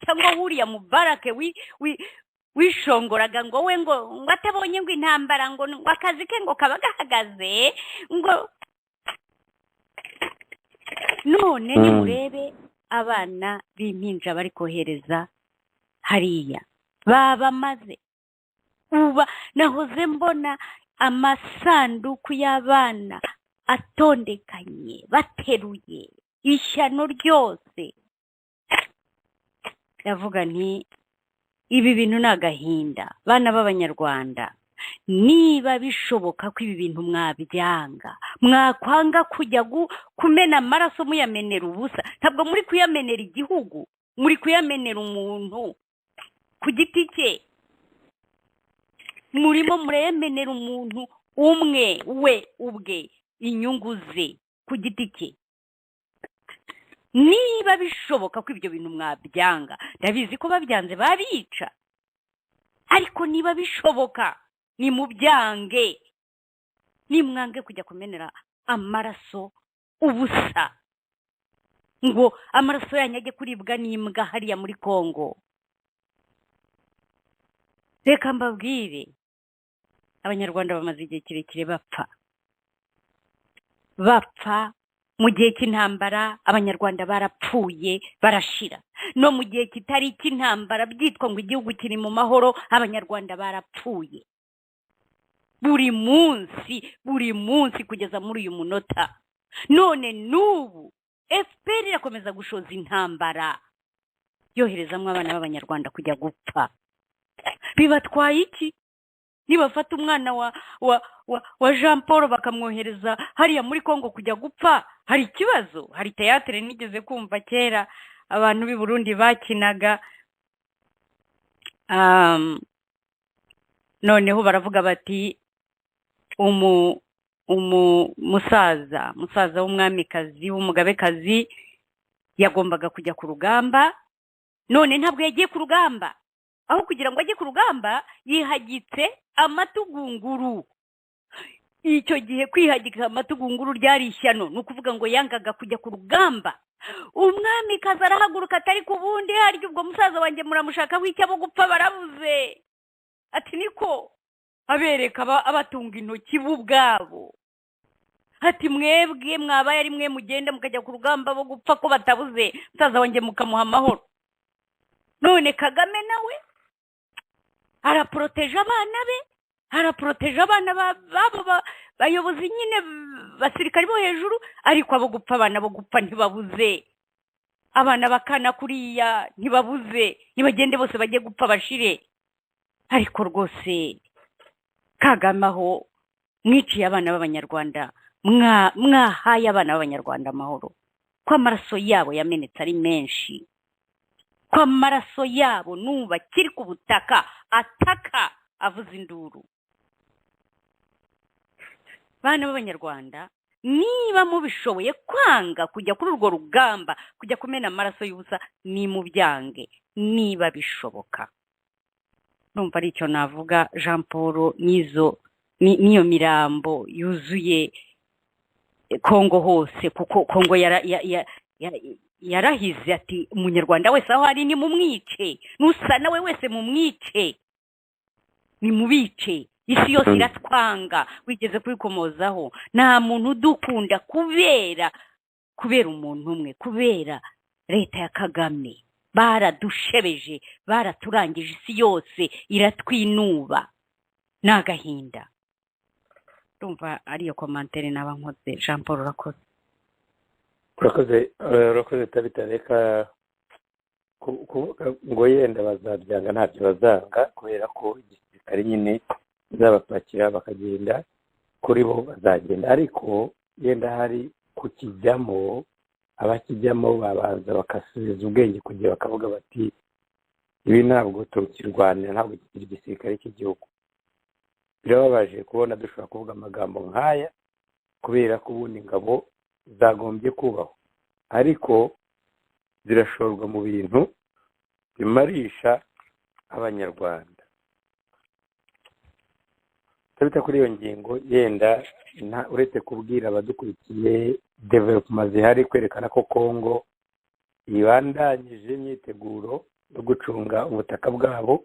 cyangwa wuriya Mubarake wishongoraga ngo we ngo atabonye ngo intambara ngo akazi ke ngo kaba gahagaze ngo none nimurebe abana b'impinja bari kohereza hariya baba maze uba nahoze mbona amasanduku y'abana atondekanye bateruye ishyano ryose. Yavuga nti ibi bintu n'agahinda bana b'abanyarwanda, niba bishoboka ko ibi bintu mwabyanga, mwakwanga kujya kumena amaraso muyamenera ubusa. Ntabwo muri kuyamenera igihugu, muri kuyamenera umuntu ku giti cye, murimo muremenera umuntu umwe we ubwe inyungu ze ku giti cye. Niba bishoboka ko ibyo bintu mwabyanga, ndabizi ko babyanze babica, ariko niba bishoboka ni mubyange, nimwange kujya kumenera amaraso ubusa ngo amaraso yanyu ajye kuribwa n'imbwa hariya muri Kongo. Reka mbabwire, abanyarwanda bamaze igihe kirekire bapfa mu gihe cy'intambara. Abanyarwanda barapfuye barashira. No mu gihe kitari cy'intambara byitwa ngo igihugu kiri mu mahoro, abanyarwanda barapfuye buri munsi kugeza muri uyu munota. None n'ubu FPR irakomeza gushoza intambara yoherezamo abana b'abanyarwanda kujya gupfa. Bibatwaye iki? Nibafata umwana wa Jean Paul bakamwohereza hariya muri Kongo kujya gupfa, hari ikibazo? Hari teatre nigeze kumva kera abantu b'i Burundi bakinaga, noneho baravuga bati musaza w'umwamikazi w'umugabekazi yagombaga kujya ku rugamba, none ntabwo yagiye ku rugamba. Aho kugira ngo ajye ku rugamba yihagitse amatugunguru. Icyo gihe kwihagika amatugunguru ryari ishyano, ni ukuvuga ngo yangaga kujya ku rugamba. Umwamikazi arahaguruka atari ku bundi, harya ubwo musaza wanjye muramushaka w'icyo abo gupfa barabuze. Ati niko abereka abatunga intoki bo ubwabo, ati mwebwe mwabaye ari mwe mugenda mukajya ku rugamba bo gupfa ko batabuze musaza wanjye mukamuha amahoro. None Kagame nawe araproteje abana be, araproteje abana babo bayobozi nyine basirikari bo hejuru, ariko abo gupfa abana bo gupfa ntibabuze. Abana bakana kuriya ntibabuze, nibagende bose bajye gupfa bashire. Ariko rwose Kagame aho mwiciye abana b'abanyarwanda, mwahaye abana b'abanyarwanda amahoro, ko amaraso yabo yamenetse ari menshi, ko amaraso yabo nuba kiri ku butaka ataka avuza induru. Bana b'abanyarwanda, niba mubishoboye kwanga kujya kuri urwo rugamba, kujya kumena amaraso y'ubusa, ni mubyange niba bishoboka. Numva ari icyo navuga. Jean Paul, niyo mirambo yuzuye Kongo hose, kuko Kongo yarahize ati umunyarwanda wese aho ari ni mumwice, nusa nawe wese mumwice, ni mubice. isi yose iratwanga wigeze kubikomozaho nta muntu udukunda kubera umuntu umwe kubera leta ya Kagame baradushebeje baraturangije isi yose iratwinuba n'agahinda ndumva ariyo komantere naba nkoze Jean Paul urakoze tabitareka ngo yenda bazabyanga ntacyo bazanga kubera ko igisirikare nyine zabapakira bakagenda kuri bo bazagenda ariko yenda hari kukijyamo abakijyamo babanza bakasubiza ubwenge kugira bakavuga bati ibi ntabwo tukirwanira ntabwo kikiri igisirikare cy'igihugu birababaje kubona dushobora kuvuga amagambo nk'aya kubera ko ubundi ingabo zagombye kubaho ariko zirashorwa mu bintu bimarisha abanyarwanda tabita kuri iyo ngingo yenda uretse kubwira abadukurikiye development zihari kwerekana ko Kongo ibandanyije imyiteguro yo gucunga ubutaka bwabo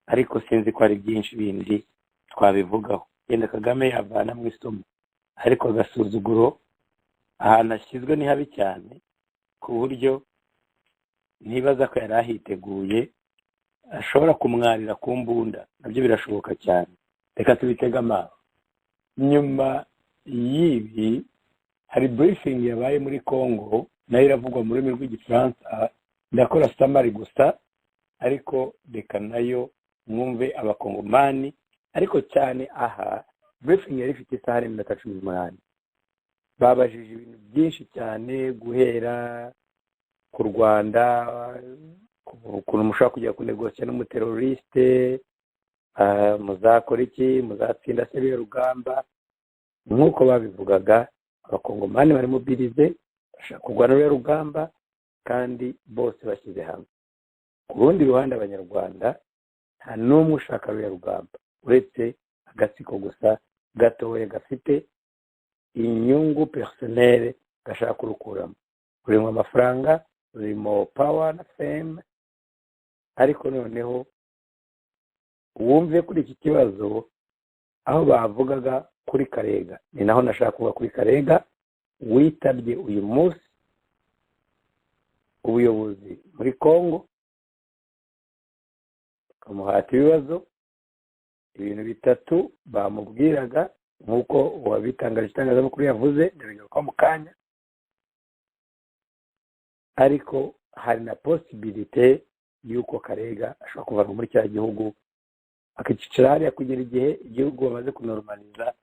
ariko sinzi ko ari byinshi bindi twabivugaho yenda Kagame yavana mu isomo ariko agasuzuguro ahantu ashyizwe ni habi cyane ku buryo nibaza ko yari ahiteguye ashobora kumwarira ku mbunda nabyo birashoboka cyane reka tubitega amaso nyuma y'ibi hari briefing yabaye muri Congo nayo iravugwa mu rurimi rw'igifaransa ndakora summary gusa ariko reka nayo mwumve abakongomani ariko cyane aha briefing yari ifite isaha n'iminota 18 babajije ibintu byinshi cyane guhera ku Rwanda ukuntu mushobora kujya kunegosya n'umuteroriste muzakora iki muzatsinda se rugamba nk'uko babivugaga abakongomani bari mobilize bashaka kurwana n'uriya rugamba kandi bose bashyize hamwe ku rundi ruhande abanyarwanda nta n'umwe ushaka ruriya rugamba uretse agatsiko gusa gatoya gafite inyungu personnelle gashaka kurukuramo rurimo amafaranga rurimo power na fame ariko noneho wumve kuri iki kibazo aho bavugaga kuri Karega ni naho nashaka kuvuga kuri Karega witabye uyu munsi ubuyobozi muri Kongo kamuhata ibibazo ibintu bitatu bamubwiraga nk'uko uwabitangaje itangazamakuru yavuze ndabigaruka mu kanya ariko hari na possibilité y'uko Karega ashobora kuva muri cya gihugu akicara hariya kugera igihe igihugu bamaze kunormaliza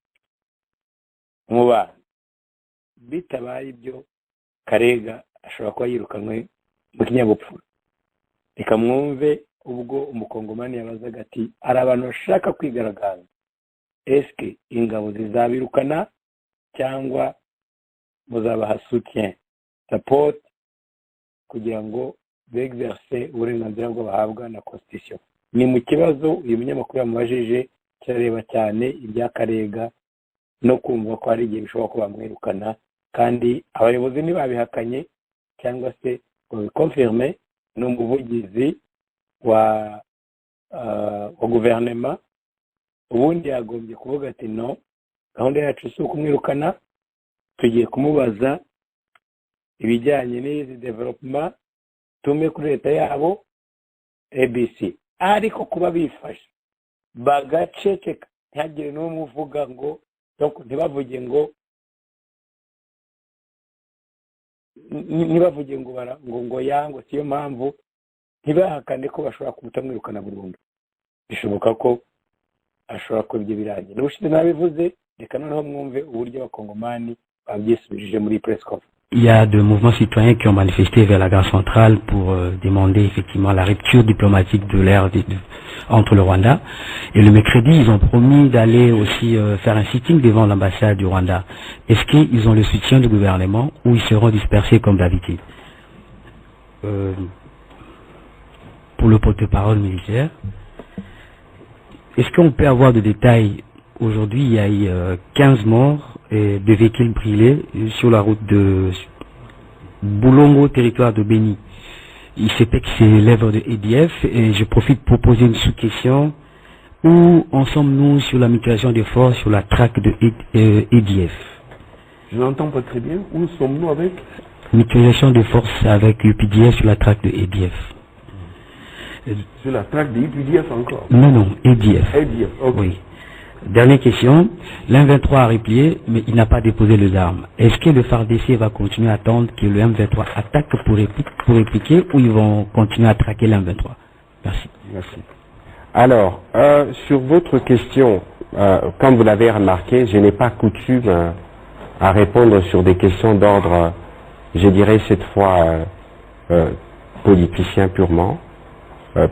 umubano bitabaye ibyo Karega ashobora kuba yirukanwe mu kinyabupfura reka mwumve ubwo umukongomani yabazaga ati ari abantu bashaka kwigaragaza eske ingabo zizabirukana cyangwa muzabaha soutien support kugira ngo begverse uburenganzira bwo bahabwa na constitution ni mu kibazo uyu munyamakuru yamubajije cyareba cyane ibya Karega no kumva ko hari igihe bishobora kuba bamwirukana kandi abayobozi ntibabihakanye cyangwa se ngo bikonfirme n'umuvugizi wa guverinoma ubundi yagombye kuvuga ati no gahunda yacu si ukumwirukana tugiye kumubaza ibijyanye n'izi development tume kuri leta yabo ABC ariko kuba bifashe bagaceceka ntihagire n'umwe uvuga ngo ntibavuge ngo yango siyo mpamvu ntibahakane ko bashobora kutamwirukana burundu bishoboka ko ashobora kuba ibyo birangiye n'ubushize nabivuze reka noneho mwumve uburyo abakongomani babyisubirije muri press conference. Il y a de mouvements citoyens qui ont manifesté vers la gare centrale pour demander effectivement la rupture diplomatique de l'ère entre le Rwanda. Et le mercredi, ils ont promis d'aller aussi faire un sitting devant l'ambassade du Rwanda. Est-ce qu'ils ont le soutien du gouvernement ou ils seront dispersés comme d'habitude? Pour le porte-parole militaire, est-ce qu'on peut avoir des détails? Aujourd'hui, il y a eu 15 morts et 2 véhicules brûlés sur la route de Boulongo, territoire de Béni. Il se peut que c'est l'œuvre de EDF et je profite pour poser une sous-question Où en sommes-nous sur la mutualisation des forces, sur la traque de EDF? Je n'entends pas très bien. Où sommes-nous avec? Mutualisation des forces avec UPDF sur la traque de EDF. Sur la traque de UPDF encore? Non, EDF. EDF, ok. Oui. Dernière question. L'M23 a replié, mais il n'a pas déposé les armes. Est-ce que le FARDC va continuer à attendre que le M23 attaque pour répliquer ou ils vont continuer à traquer l'M23? Merci. Merci. Alors, sur votre question, comme vous l'avez remarqué, je n'ai pas coutume à répondre sur des questions d'ordre, je dirais cette fois, politicien purement,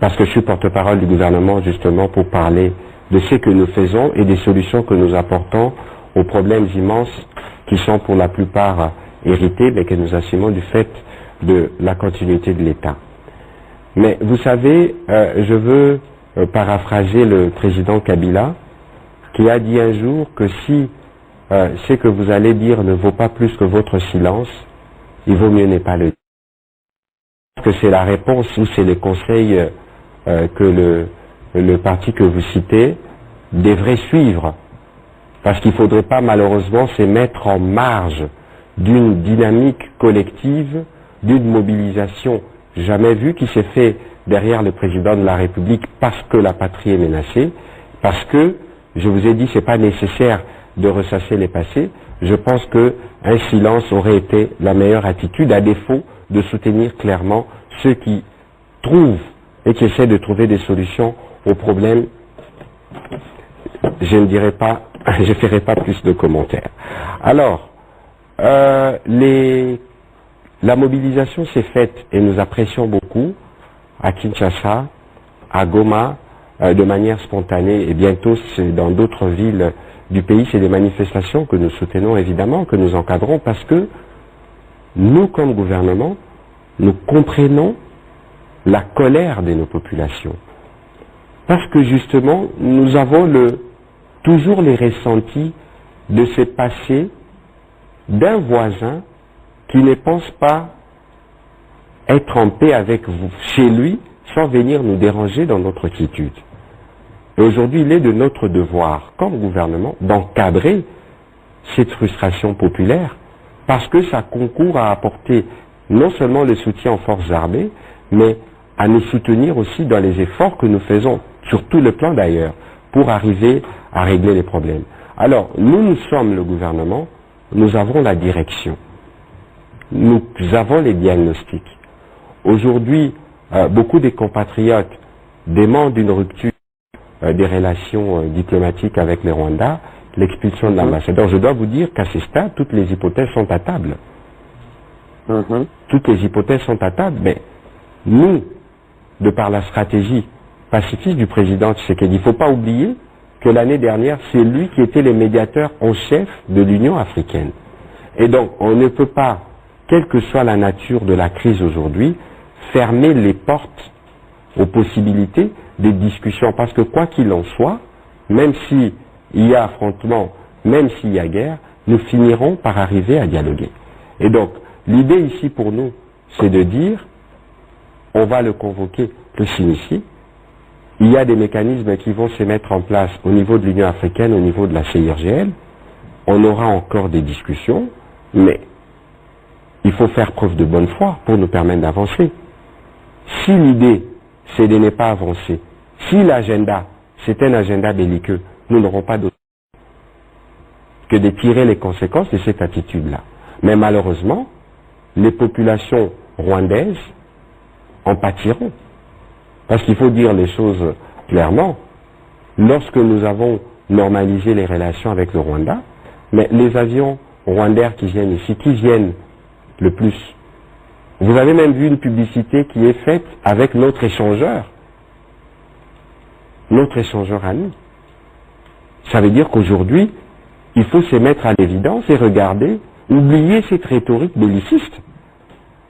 parce que je suis porte-parole du gouvernement justement pour parler de ce que nous faisons et des solutions que nous apportons aux problèmes immenses qui sont pour la plupart hérités, mais que nous assumons du fait de la continuité de l'État. Mais vous savez, je veux paraphraser le président Kabila, qui a dit un jour que si ce que vous allez dire ne vaut pas plus que votre silence, il vaut mieux ne pas le dire. Est-ce que c'est la réponse ou c'est les conseils que le parti que vous citez devrait suivre? Parce qu'il ne faudrait pas malheureusement se mettre en marge d'une dynamique collective, d'une mobilisation jamais vue qui s'est fait derrière le président de la République parce que la patrie est menacée, parce que, je vous ai dit, ce n'est pas nécessaire de ressasser les passés. Je pense qu'un silence aurait été la meilleure attitude, à défaut de soutenir clairement ceux qui trouvent et qui essaient de trouver des solutions aux problèmes. Je ne dirai pas, je ne ferai pas plus de commentaires. Alors, la mobilisation s'est faite et nous apprécions beaucoup à Kinshasa, à Goma, de manière spontanée et bientôt dans d'autres villes du pays. C'est des manifestations que nous soutenons évidemment, que nous encadrons parce que nous, comme gouvernement, nous comprenons la colère de nos populations. Parce que justement, nous avons toujours les ressentis de ce passé d'un voisin qui ne pense pas être en paix avec vous, chez lui, sans venir nous déranger dans notre quiétude. Et aujourd'hui, il est de notre devoir, comme gouvernement, d'encadrer cette frustration populaire, parce que ça concourt à apporter non seulement le soutien aux forces armées, mais à nous soutenir aussi dans les efforts que nous faisons, sur tout le plan d'ailleurs, pour arriver à régler les problèmes. Alors, nous sommes le gouvernement, nous avons la direction, nous avons les diagnostics. Aujourd'hui, beaucoup des compatriotes demandent une rupture des relations diplomatiques avec le Rwanda, l'expulsion de l'ambassadeur. Je dois vous dire qu'à ce stade, toutes les hypothèses sont à table. Toutes les hypothèses sont à table, mais nous, de par la stratégie pacifiste du président Tshisekedi, il ne faut pas oublier que l'année dernière, c'est lui qui était le médiateur en chef de l'Union africaine. Et donc, on ne peut pas, quelle que soit la nature de la crise aujourd'hui, fermer les portes aux possibilités de discussions. Parce que quoi qu'il en soit, même s'il y a affrontement, même s'il y a guerre, nous finirons par arriver à dialoguer. Et donc, l'idée ici pour nous, c'est de dire, on va le convoquer, le s'initier. Il y a des mécanismes qui vont se mettre en place au niveau de l'Union africaine, au niveau de la CIRGL. On aura encore des discussions, mais il faut faire preuve de bonne foi pour nous permettre d'avancer. Si l'idée, c'est de ne pas avancer, si l'agenda, c'est un agenda belliqueux, nous n'aurons pas d'autre que de tirer les conséquences de cette attitude-là. Mais malheureusement, les populations rwandaises en pâtiront. Parce qu'il faut dire les choses clairement. Lorsque nous avons normalisé les relations avec le Rwanda, mais les avions rwandais qui viennent ici, qui viennent le plus? Vous avez même vu une publicité qui est faite avec notre échangeur à nous. Ça veut dire qu'aujourd'hui, il faut se mettre à l'évidence et regarder, oublier cette rhétorique belliciste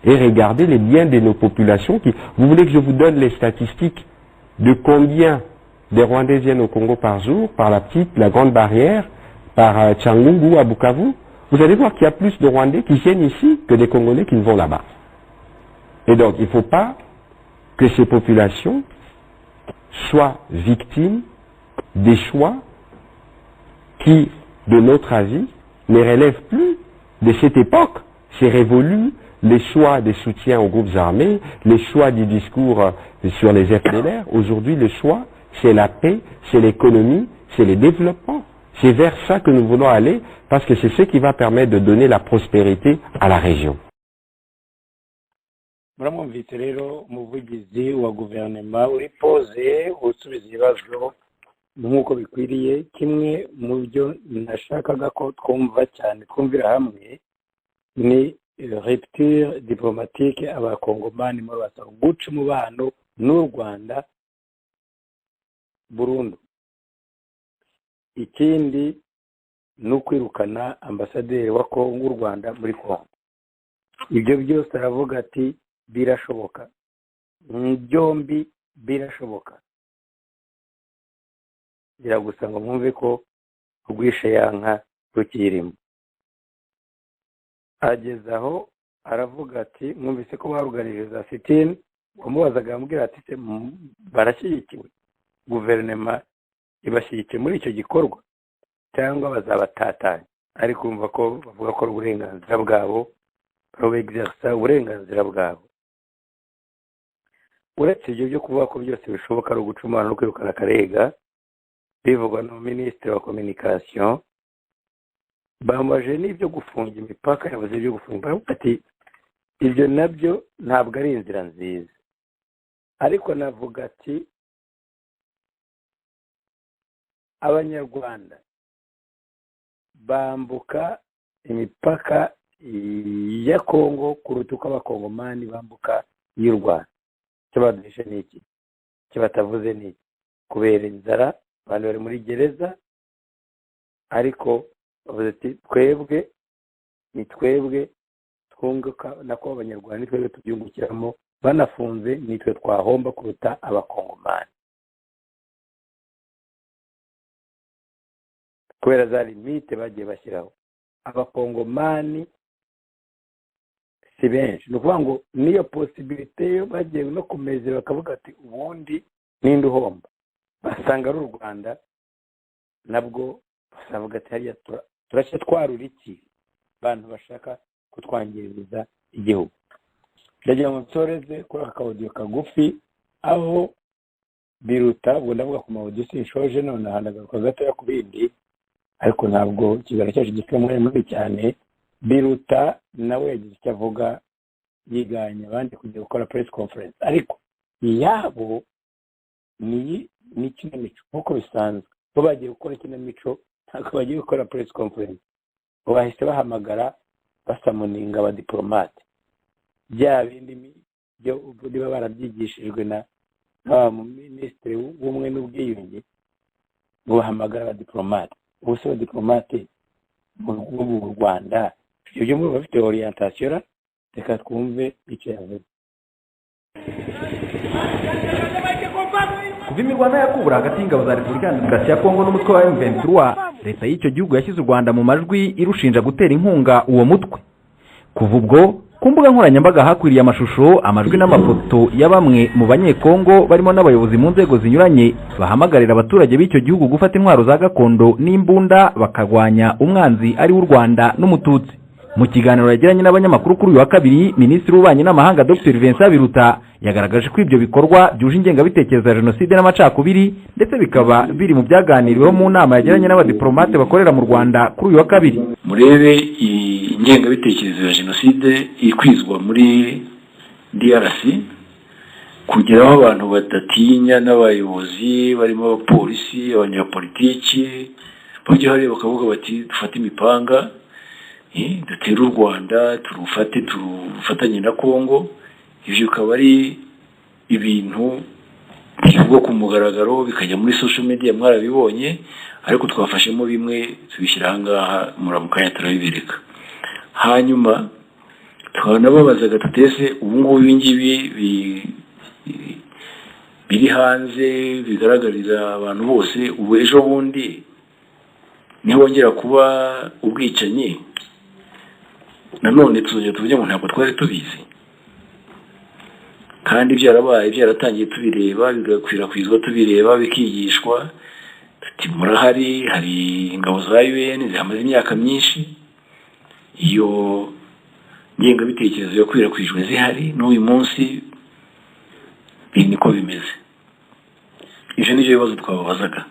et regarder les biens de nos populations. Vous voulez que je vous donne les statistiques de combien des Rwandais viennent au Congo par jour, par la grande barrière, par Tchangungu à Bukavu? Vous allez voir qu'il y a plus de Rwandais qui viennent ici que des Congolais qui vont là-bas. Et donc, il ne faut pas que ces populations soient victimes des choix qui, de notre avis, ne relèvent plus de cette époque. C'est révolu, les choix des soutiens aux groupes armés, les choix du discours sur les FDLR. Aujourd'hui, le choix, c'est la paix, c'est l'économie, c'est le développement. C'est vers ça que nous voulons aller, parce que c'est ce qui va permettre de donner la prospérité à la région. muramwumvise rero umuvugizi wa guverinoma uri poze usubiza ibibazo nk'uko bikwiriye. kimwe mu byo nashakaga ko twumva cyane twumvira hamwe ni rupture diplomatique abakongomani muri basaba guca umubano n'u Rwanda burundu. ikindi ni ukwirukana ambasaderi wa Kongo u Rwanda muri Kongo. ibyo byose aravuga ati birashoboka, byombi birashoboka. biragusa ngo mwumve ko rwishe yanka rukirimo. ageze aho aravuga ati mwumvise ko baruganije za sitini, wamubazaga amubwira ati se barashyigikiwe, guverinoma ibashyigikiye muri icyo gikorwa cyangwa bazabatatanya? ariko kumva ko bavuga ko uburenganzira bwabo exercer uburenganzira bwabo. uretse ibyo byo kuvuga ko byose bishoboka ari ugucumana no kwirukana Karega, bivugwa na minisitiri wa communication, bamaje n'ibyo gufunga imipaka. yavuze ibyo gufunga ati ibyo nabyo ntabwo ari inzira nziza, ariko navuga ati abanyarwanda bambuka imipaka ya Kongo kuruta uko abakongomani bambuka y'u Rwanda. icyo baduhishe ni iki? icyo batavuze ni iki? kubera inzara, abantu bari muri gereza, ariko bavuze ati twebwe ni twebwe twunguka, nako abanyarwanda ni twebwe tubyungukiramo, banafunze ni twe twahomba kuruta abakongomani, kubera za limite bagiye bashyiraho. abakongomani si benshi, ni ukuvuga ngo niyo posibilite yo bagiye no kumezera bakavuga ati ubundi ninde uhomba, basanga ari u Rwanda, nabwo basavuga ati hariya turashya twarura iki abantu bashaka kutwangiriza igihugu. ndagira ngo nsoreze kuri aka audio kagufi, aho Biruta, ubwo ndavuga ku audio sinshoje none ahanagaruka gatoya ku bindi, ariko ntabwo ikiganiro cyacu gifite umwanya munini cyane. Biruta nawe yagize icyo avuga, yiganye abandi kujya gukora press conference, ariko yabo ni ikinamico nk'uko bisanzwe. bo bagiye gukora ikinamico, ntabwo bagiye gukora press conference. bo bahise bahamagara basamuninga abadiplomate, bya bindi byo niba barabyigishijwe na minisitiri w'ubumwe n'ubwiyunge, bahamagara abadiplomate. ubuse abadiplomate mu Rwanda ibyo muri bafite orientation. reka twumve icyo yavuze. kuva imirwano yakubura hagati y'ingabo za Repubulika ya Demokarasi ya Kongo n'umutwe wa M23, leta y'icyo gihugu yashyize u Rwanda mu majwi irushinja gutera inkunga uwo mutwe. kuva ubwo ku mbuga nkoranyambaga hakwiriye amashusho, amajwi n'amafoto ya bamwe mu banyekongo barimo n'abayobozi mu nzego zinyuranye bahamagarira abaturage b'icyo gihugu gufata intwaro za gakondo n'imbunda bakarwanya umwanzi ari w'u Rwanda n'umututsi. mu kiganiro yagiranye n'abanyamakuru kuri uyu wa kabiri, minisitiri w'ububanyi n'amahanga Dr Vincent Biruta yagaragaje ko ibyo bikorwa byuje ingengabitekerezo ya jenoside n'amacakubiri, ndetse bikaba biri mu byaganiriweho mu nama yagiranye n'abadiplomate bakorera mu Rwanda kuri uyu wa kabiri. murebe ingengabitekerezo ya jenoside ikwizwa muri DRC, kugeraho abantu badatinya n'abayobozi barimo abapolisi, abanyapolitiki bajya hari bakavuga bati dufate imipanga dutera u Rwanda, turufatanye na Kongo. ibyo bikaba ari ibintu bivugwa ku mugaragaro, bikajya muri social media, mwarabibonye, ariko twafashemo bimwe tubishyira ahangaha muramukanya turabibereka. hanyuma twanababazaga tutese ubu ngubu ibingibi biri hanze bigaragarira abantu bose, ubu ejo bundi nihongera kuba ubwicanyi nanone tuzongera tuvuge ngo ntabwo twari tubizi, kandi byarabaye, byaratangiye tubireba, bigakwirakwizwa tubireba, bikigishwa. ati murahari, hari ingabo za UN zihamaze imyaka myinshi, iyo ngengabitekerezo yakwirakwijwe zihari n'uyu munsi niko bimeze. Ivyo nivyo bibazo twababazaga.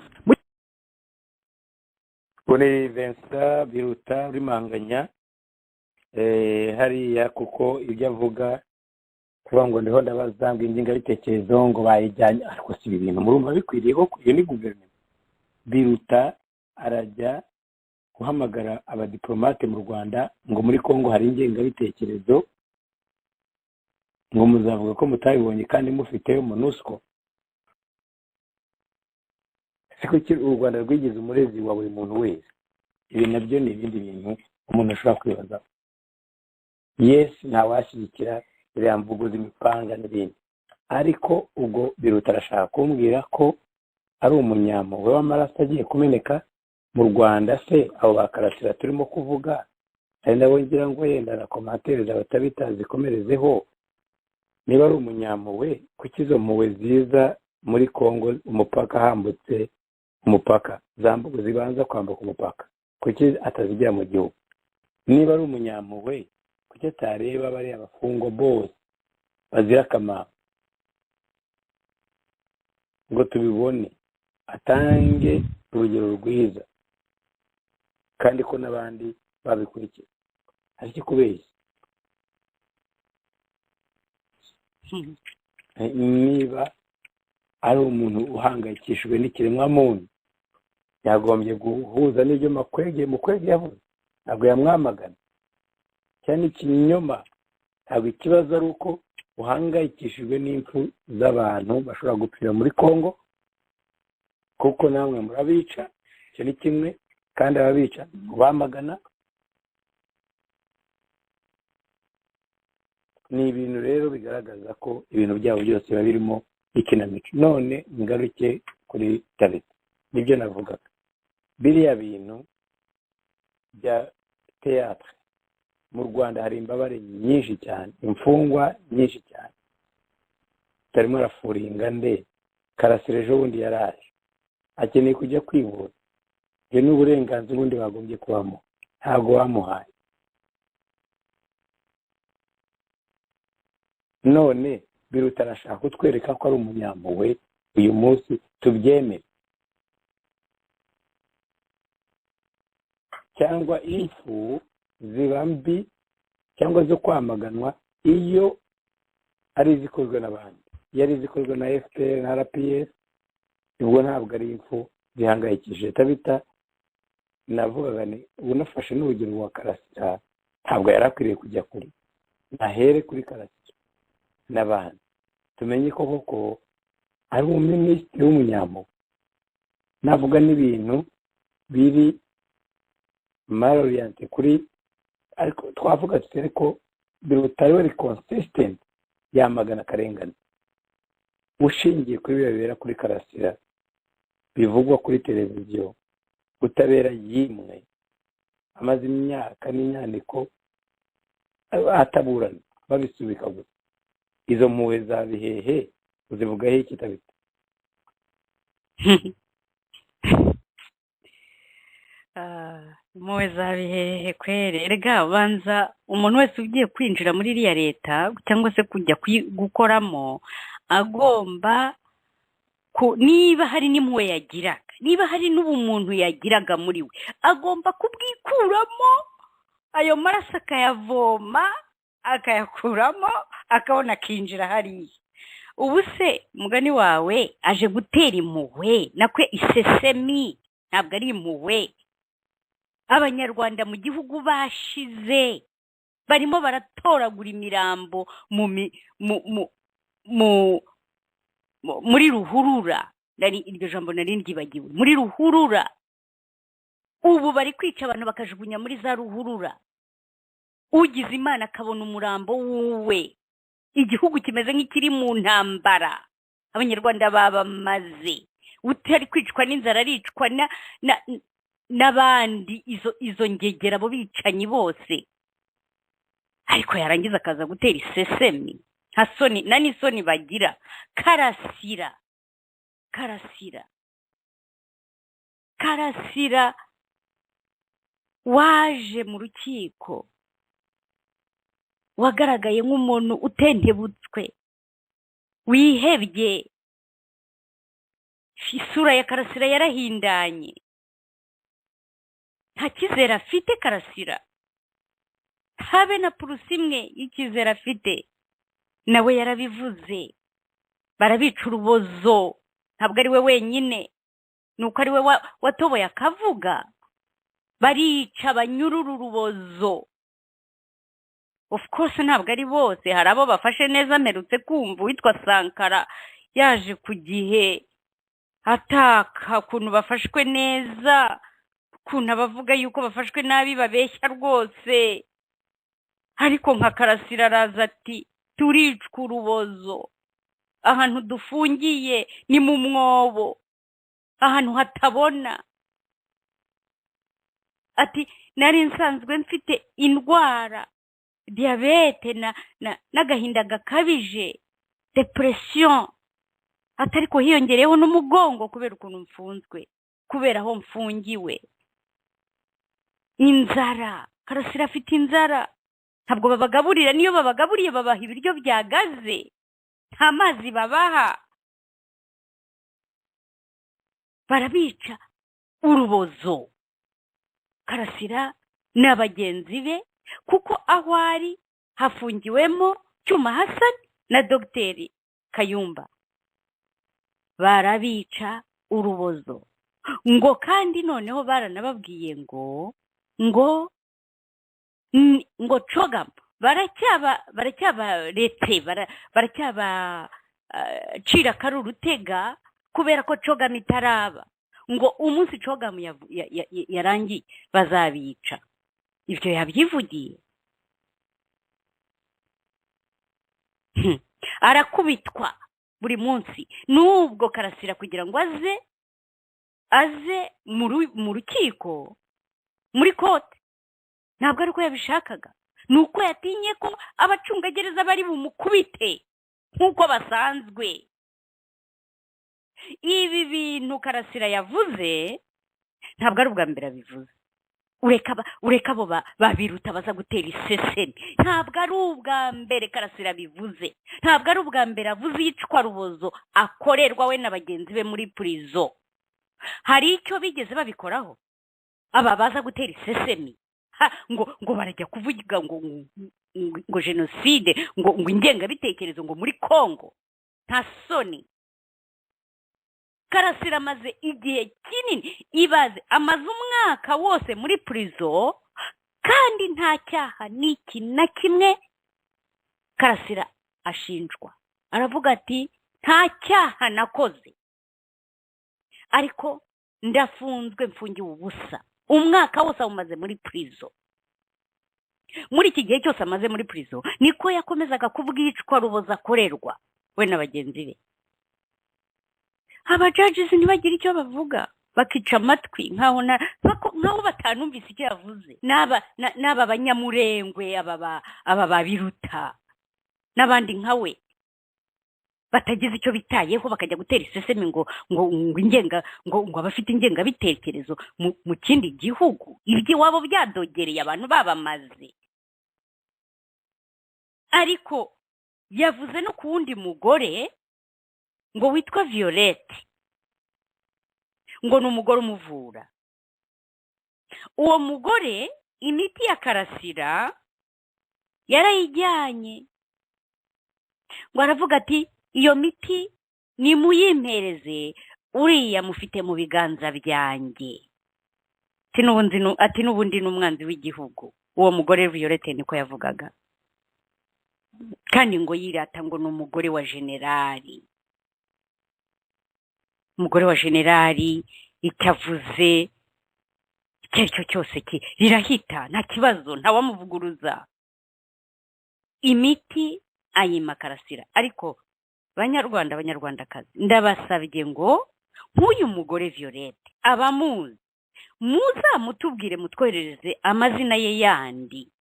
Kuri Vincent Biruta rimanganya hariya kuko ibyo avuga kuba ngo ndiho ndabazanga ingengabitekerezo ngo bayijyanye, ariko si ibintu murumva bikwiriye ko iyo ni guverinoma. Biruta arajya guhamagara abadiplomate mu Rwanda ngo muri Kongo hari ingengabitekerezo, ngo muzavuga ko mutabibonye kandi mufite MONUSCO. Siko u Rwanda rwigize umurezi wa buri muntu wese. Ibi nabyo ni ibindi bintu umuntu ashobora kwibaza. Yes, ntawashyigikira iriya mvugo z'imipanga n'ibindi, ariko ubwo Biruta arashaka kumbwira ko ari umunyampuhwe w'amaraso agiye kumeneka mu Rwanda. Se abo bakarasira turimo kuvuga ari nabo ngira ngo yenda na komantere abatabitazi komerezeho, niba ari umunyampuhwe kuki izo mpuhwe ziza muri Kongo umupaka hambutse umupaka, zambugo zibanza kwambuka umupaka, kuki atazijya mu gihugu? Niba ari umunyampuhwe kuki atareba bari abafungwa bose bazira akamaro ngo tubibone, atange urugero rwiza kandi ko n'abandi babikurikiye? Hari ikikubeshya? Niba ari umuntu uhangayikishijwe n'ikiremwamuntu yagombye guhuza n'ibyo Mukwege yavuze, ntabwo yamwamagana cyane ikinyoma. Ntabwo ikibazo ari uko uhangayikishijwe n'impfu z'abantu bashobora gupfira muri Kongo, kuko namwe murabica, icyo ni kimwe, kandi ababica bamagana. Ni ibintu rero bigaragaza ko ibintu byabo byose biba birimo ikinamico. None ngaruke kuri Tariki, nibyo navugaga, biriya bintu bya théâtre mu Rwanda hari imbabare nyinshi cyane, imfungwa nyinshi cyane. Tarimo arafuringa nde Karasira ejo bundi yaraje akeneye kujya kwivuza, ibyo ni uburenganzira ubundi bagombye kubamo, ntabwo wamuhaye. None Biruta arashaka kutwereka ko ari umunyampuhwe uyu munsi, tubyemere. Cyangwa impfu ziba mbi cyangwa zo kwamaganwa iyo ari izikozwe n'abandi. Iyo ari izikozwe na FPR na RPF, ubwo ntabwo ari impfu zihangayikishije. Tabita navugaga ni unafashe n'urugero rwa Karasira, ntabwo yari akwiriye kujya kuri, nahere kuri Karasira n'abandi, tumenye ko koko ari umuminisitiri w'umunyampuhwe. Navuga n'ibintu biri maloriente kuri, ariko twavuga tutere ko Biruta ari consistent yamagana akarengane ushingiye kuri bibera kuri Karasira bivugwa kuri televiziyo, utabera yimwe amaze imyaka n'inyandiko ataburana babisubika gusa. Izo mpuhwe za bihehe uzivugaho iki Tabita? Impuhwe za bihehe kwere, erega banza umuntu wese ugiye kwinjira muri iriya leta cyangwa se kujya gukoramo agomba niba hari n'impuhwe yagiraga, niba hari n'ubumuntu yagiraga muri we, agomba kubwikuramo, ayo maraso akayavoma akayakuramo, akabona akinjira hariya. Ubu se mugani wawe aje gutera impuhwe, nakwe isesemi, ntabwo ari impuhwe. Abanyarwanda mu gihugu bashize barimo baratoragura imirambo muri ruhurura. Iryo jambo nari ryibagiwe, muri ruhurura. Ubu bari kwica abantu bakajugunya muri za ruhurura. Ugize Imana akabona umurambo wuwe, igihugu kimeze nk'ikiri mu ntambara, abanyarwanda babamaze. Utari kwicwa n'inzara aricwa n'abandi, izo ngegera abo bicanyi bose, ariko yarangiza akaza gutera isesemi nta soni na n'isoni bagira. Karasira Karasira waje mu rukiko wagaragaye nk'umuntu utentebutswe wihebye, isura ya Karasira yarahindanye, nta cyizere afite Karasira, habe na purusi imwe y'icyizere afite. Nawe yarabivuze, barabica urubozo, ntabwo ari we wenyine, nuko ari we watoboye akavuga, barica banyurura urubozo. Of course ntabwo ari bose, hari abo bafashe neza. Mperutse kumva witwa Sankara yaje ku gihe ataka ukuntu bafashwe neza, ukuntu abavuga yuko bafashwe nabi babeshya rwose. Ariko nka Karasira araza ati turicwa urubozo, ahantu dufungiye ni mu mwobo, ahantu hatabona. Ati nari nsanzwe mfite indwara diyabete n'agahinda gakabije, depression, atari ko hiyongereyeho n'umugongo kubera ukuntu mfunzwe, kubera aho mfungiwe. Inzara, Karasira afite inzara, ntabwo babagaburira, niyo babagaburiye babaha ibiryo byagaze, nta mazi babaha, barabica urubozo. Karasira n'abagenzi be, kuko aho ari hafungiwemo Cyuma Hassan na Dogiteri Kayumba, barabica urubozo. Ngo kandi noneho baranababwiye ngo Chogam baracyabaretse, cira kari urutega kubera ko Chogam itaraba, ngo umunsi Chogam yarangiye bazabica. Ibyo yabyivugiye. Arakubitwa buri munsi, nubwo Karasira kugira ngo aze mu rukiko, muri kote, ntabwo ari uko yabishakaga, ni uko yatinye ko abacungagereza bari bumukubite nk'uko basanzwe. Ibi bintu Karasira yavuze ntabwo ari ubwa mbere abivuze. Ureka abo babiruta baza gutera isesemi, ntabwo ari ubwa mbere Karasira bivuze, ntabwo ari ubwa mbere avuze yicwa rubozo akorerwa we na bagenzi be muri prison. Hari icyo bigeze babikoraho aba baza gutera isesemi, ngo barajya kuvuga ngo jenoside, ngo ingengabitekerezo ngo muri Kongo. Nta soni. Karasira amaze igihe kinini, ibaze amaze umwaka wose muri prison, kandi nta cyaha n'iki na kimwe Karasira ashinjwa. Aravuga ati nta cyaha nakoze, ariko ndafunzwe, mfungiwe ubusa. Umwaka wose umaze muri prison. Muri iki gihe cyose amaze muri prison niko yakomezaga kubwicwa ruboza akorerwa we na bagenzi be. Abajaji ntibagire icyo bavuga, bakica amatwi nkaho batanumvise icyo yavuze. N'aba banyamurengwe, aba babiruta n'abandi nkawe batagize icyo bitayeho, bakajya gutera isesemi ngo abafite ingengabitekerezo mu kindi gihugu, iby'iwabo byadogereye abantu babamaze. Ariko yavuze no ku wundi mugore ngo witwa Violette, ngo ni umugore umuvura. Uwo mugore imiti ya Karasira yarayijyanye, ngo aravuga ati iyo miti nimuyimpereze, uriya mufite mu biganza byanjye. Ati n'ubundi n'umwanzi w'igihugu. Uwo mugore Violette niko yavugaga, kandi ngo yirata ngo ni umugore wa generali. Umugore wa generali icyo avuze icyo ari cyo cyose rirahita, nta kibazo, ntawamuvuguruza. Imiti ayima Karasira. Ariko banyarwanda, abanyarwandakazi, ndabasabye ngo nk'uyu mugore Violette abamuzi, muzamutubwire, mutwoherereze amazina ye yandi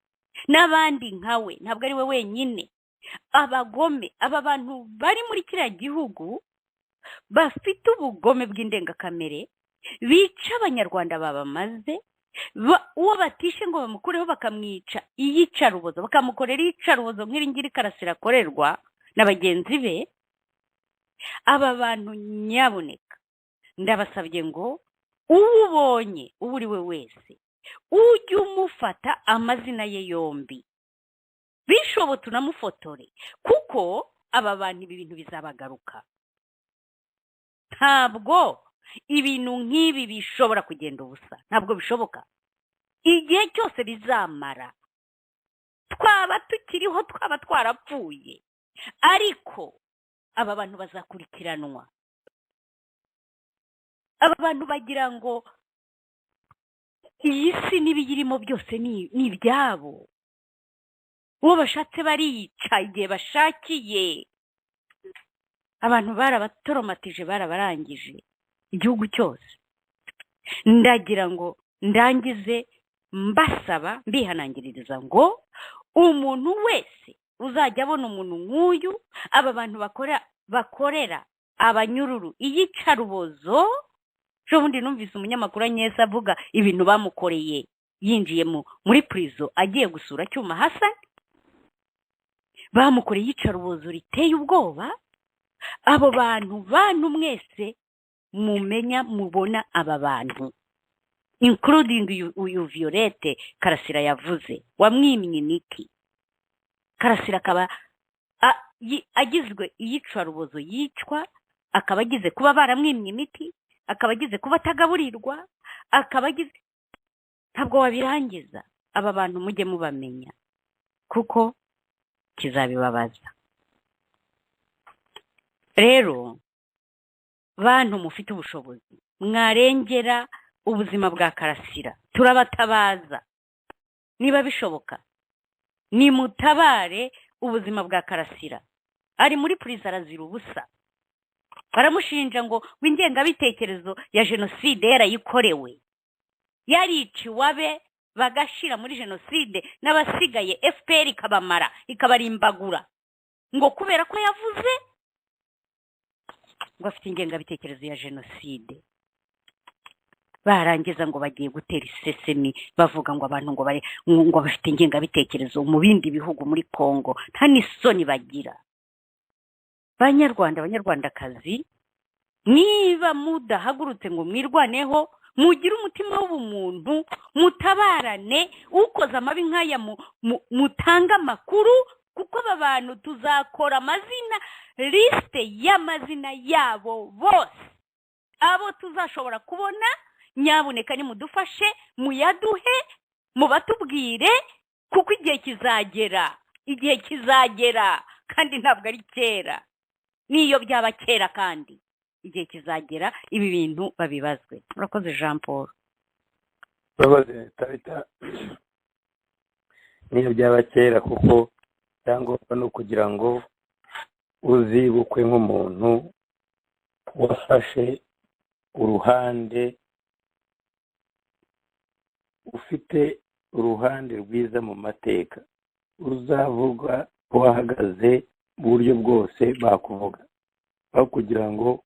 n'abandi nkawe. Ntabwo ari we wenyine. Abagome, aba bantu bari muri kiriya gihugu bafite ubugome bw'indengakamere, bica abanyarwanda babamaze, uwo batishe ngo bamukureho bakamwica iyicarubozo, bakamukorera iyicarubozo nk'iri ngiri Karasira akorerwa na bagenzi be. Aba bantu nyaboneka ndabasabye ngo uwo ubonye uwo uri we wese ujye umufata amazina ye yombi, bishobotse unamufotore, kuko aba bantu ibi bintu bizabagaruka. Ntabwo ibintu nk'ibi bishobora kugenda ubusa, ntabwo bishoboka. Igihe cyose bizamara, twaba tukiriho, twaba twarapfuye, ariko aba bantu bazakurikiranwa. Aba bantu bagira ngo iyi si n'ibiyirimo byose ni ibyabo, uwo bashatse barica igihe bashakiye. Abantu barabatoromatije, barabarangije igihugu cyose. Ndagira ngo ndangize mbasaba, mbihanangiririza ngo umuntu wese uzajya abona umuntu nk'uyu, aba bantu bakorera abanyururu iyicarubozo. Bundi numvise umunyamakuru Anyesa avuga ibintu bamukoreye yinjiye muri prison agiye gusura Cyuma Hassan. Bamukoreye iyicarubozo riteye ubwoba. Abo bantu mwese mumenya, mubona aba bantu, including uyu Violette Karasira yavuze wamwimye imiti. Karasira akaba agizwe iyicarubozo, yicwa, akaba agize kuba baramwimye imiti, akaba agize kuba atagaburirwa, akaba agize, ntabwo wabirangiza. Aba bantu mujye mubamenya kuko kizabibabaza. Rero bantu mufite ubushobozi, mwarengera ubuzima bwa Karasira, turabatabaza. Niba bishoboka, nimutabare ubuzima bwa Karasira. Ari muri prison arazira ubusa. Baramushinja ngo w'ingengabitekerezo ya jenoside yarayikorewe, yariciwe abe bagashira muri jenoside, n'abasigaye FPR ikabamara ikabarimbagura, ngo kubera ko yavuze ngo afite ingengabitekerezo ya jenoside. Barangiza ngo bagiye gutera isesemi, bavuga ngo abantu ngo bafite ingengabitekerezo mu bindi bihugu, muri Kongo. Nta n'isoni bagira. Banyarwandakazi, niba mudahagurutse ngo mwirwaneho, mugire umutima w'ubumuntu, mutabarane, ukoze amabi nk'aya mutanga amakuru, kuko aba bantu tuzakora amazina, liste y'amazina yabo bose, abo tuzashobora kubona. Nyaboneka nimudufashe, muyaduhe, mubatubwire, kuko igihe kizagera, kandi ntabwo ari kera. Niyo byaba kera kandi igihe kizagera ibi bintu babibazwe. Murakoze Jean Paul. Murakoze Tabita. Niyo byaba kera, kuko cyangwa no kugira ngo uzibukwe nk'umuntu wafashe uruhande, ufite uruhande rwiza mu mateka, uzavuga wahagaze mu buryo bwose bakuvuga, aho kugira ngo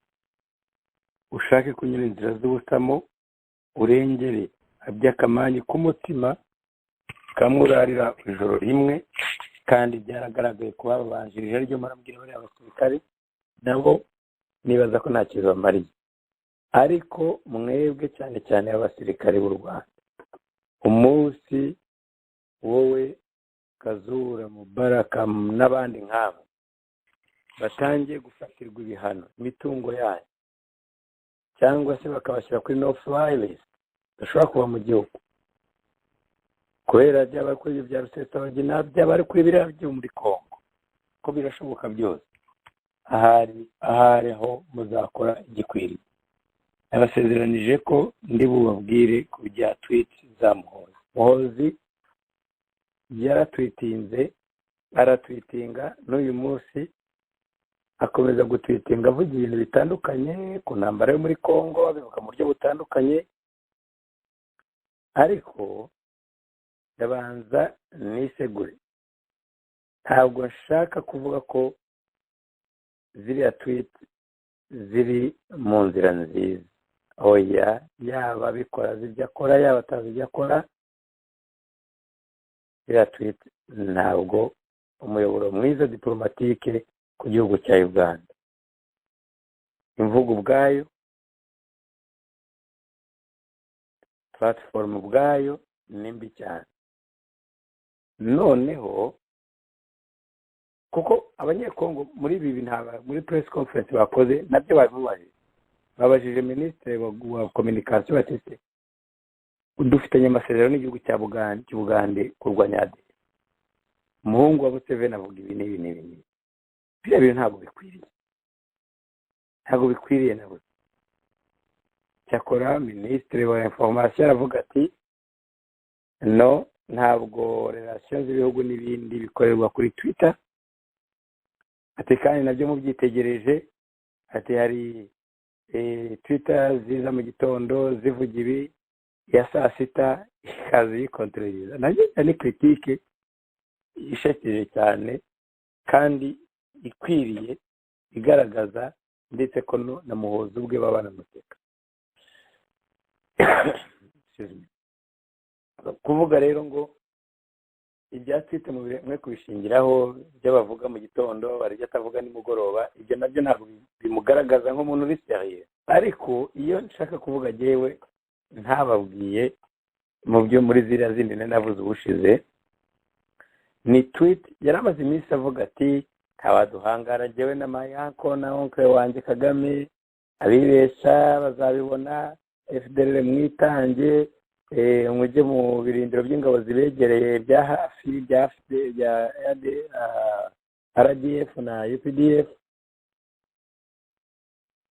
ushake kunyura inzira z'ubusamo, urengere aby'akamanyi k'umutima kamurarira ijoro rimwe. Kandi byaragaragaye ko babanjirije, aryo marabwira bari abasirikare nabo nibaza ko nta kintu bamariye. Ariko mwebwe cyane cyane abasirikare b'u Rwanda, umunsi wowe Kazura, Mubaraka n'abandi nk'abo batangiye gufatirwa ibihano, imitungo yanyu, cyangwa se bakabashyira kuri no fly list, bashobora kuba mu gihugu kubera byaba kuri bya Rusesabagina, byaba ari kuri biriya byo muri Kongo, ko birashoboka byose. ahari aho muzakora igikwiriye. Nabasezeranije ko ndi bubabwire ku bya tweet za Muhozi. Muhozi yaratwitinze, aratwitinga n'uyu munsi akomeza gutwitinga avuga ibintu bitandukanye ku ntambara yo muri Kongo, abivuga mu buryo butandukanye, ariko ndabanza nisegure. Ntabwo nshaka kuvuga ko ziriya tweet ziri mu nzira nziza, oya yaba bikora ibyo akora yaba atazi ibyo akora iriya tweet ntabwo umuyoboro mwiza diplomatike ku gihugu cya Uganda. Imvugo ubwayo, platform ubwayo ni mbi cyane. Noneho kuko abanyekongo muri ibi muri press conference bakoze nabyo babajije ministre wa communication batiste dufitanye amasezerano n'igihugu cya Bugande kurwanya ADF. Umuhungu wa Museveni avuga ibi n'ibi. Biriya bintu ntabwo bikwiriye nabo. Cyakora ministre wa information aravuga ati no, ntabwo relations z'ibihugu n'ibindi bikorerwa kuri Twitter. Ati kandi nabyo mubyitegereje, ati hari Twitter ziza mu gitondo zivuga ibi, ya saa sita ikazi yikontororiza. Nabyo ni critique ishekeje cyane kandi ikwiriye igaragaza ndetse ko na Muhozi ubwe babana muteka. Kuvuga rero ngo ibyatwite mu mwe kubishingiraho ibyo bavuga mu gitondo barya atavuga nimugoroba, ibyo nabyo ntabwo bimugaragaza nk'umuntu uri serieux. Ariko iyo nshaka kuvuga jewe ntababwiye mu byo muri ziriya zindi navuze ubushize, ni tweet yaramaze iminsi avuga ati kabaduhangara jewe na Mayanko na oncle wanjye Kagame abibesha bazabibona, FDL mwitange mujye mu birindiro by'ingabo zibegereye bya hafi bya RDF na UPDF.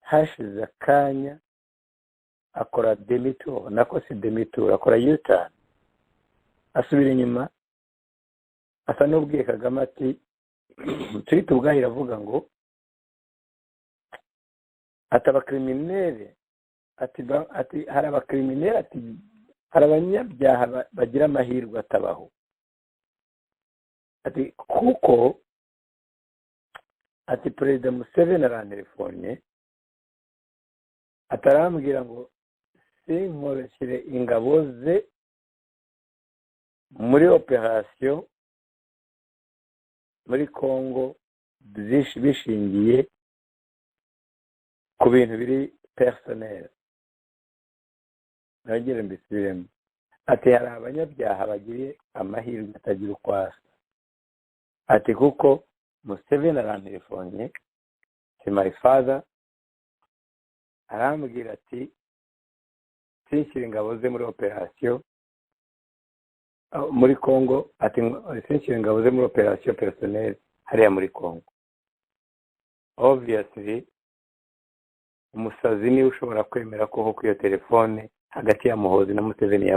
Hashize akanya akora demitur, nako si demitur, akora U-turn, asubira inyuma asa n'ubwiye Kagame ati tweet ubwahira avuga ngo atabakriminere ati hari abakriminere, ati hari abanyabyaha bagira amahirwe atabaho, ati kuko ati Perezida Museveni arantelefone atarambwira ngo sinkoreshere ingabo ze muri operation muri Congo bishingiye ku bintu biri personnel. Nagire mbisubiremo, ati hari abanyabyaha bagiriye amahirwe atagira ukwasa, ati kuko Museveni arantelefone si my father arambwira ati sinshyira ingabo ze muri operation muri Congo, ati sinshyira ingabo ze muri operation personnel hariya muri Congo. Obviously umusazi niwe ushobora kwemera ko ku iyo telefone hagati ya Muhozi na Museveni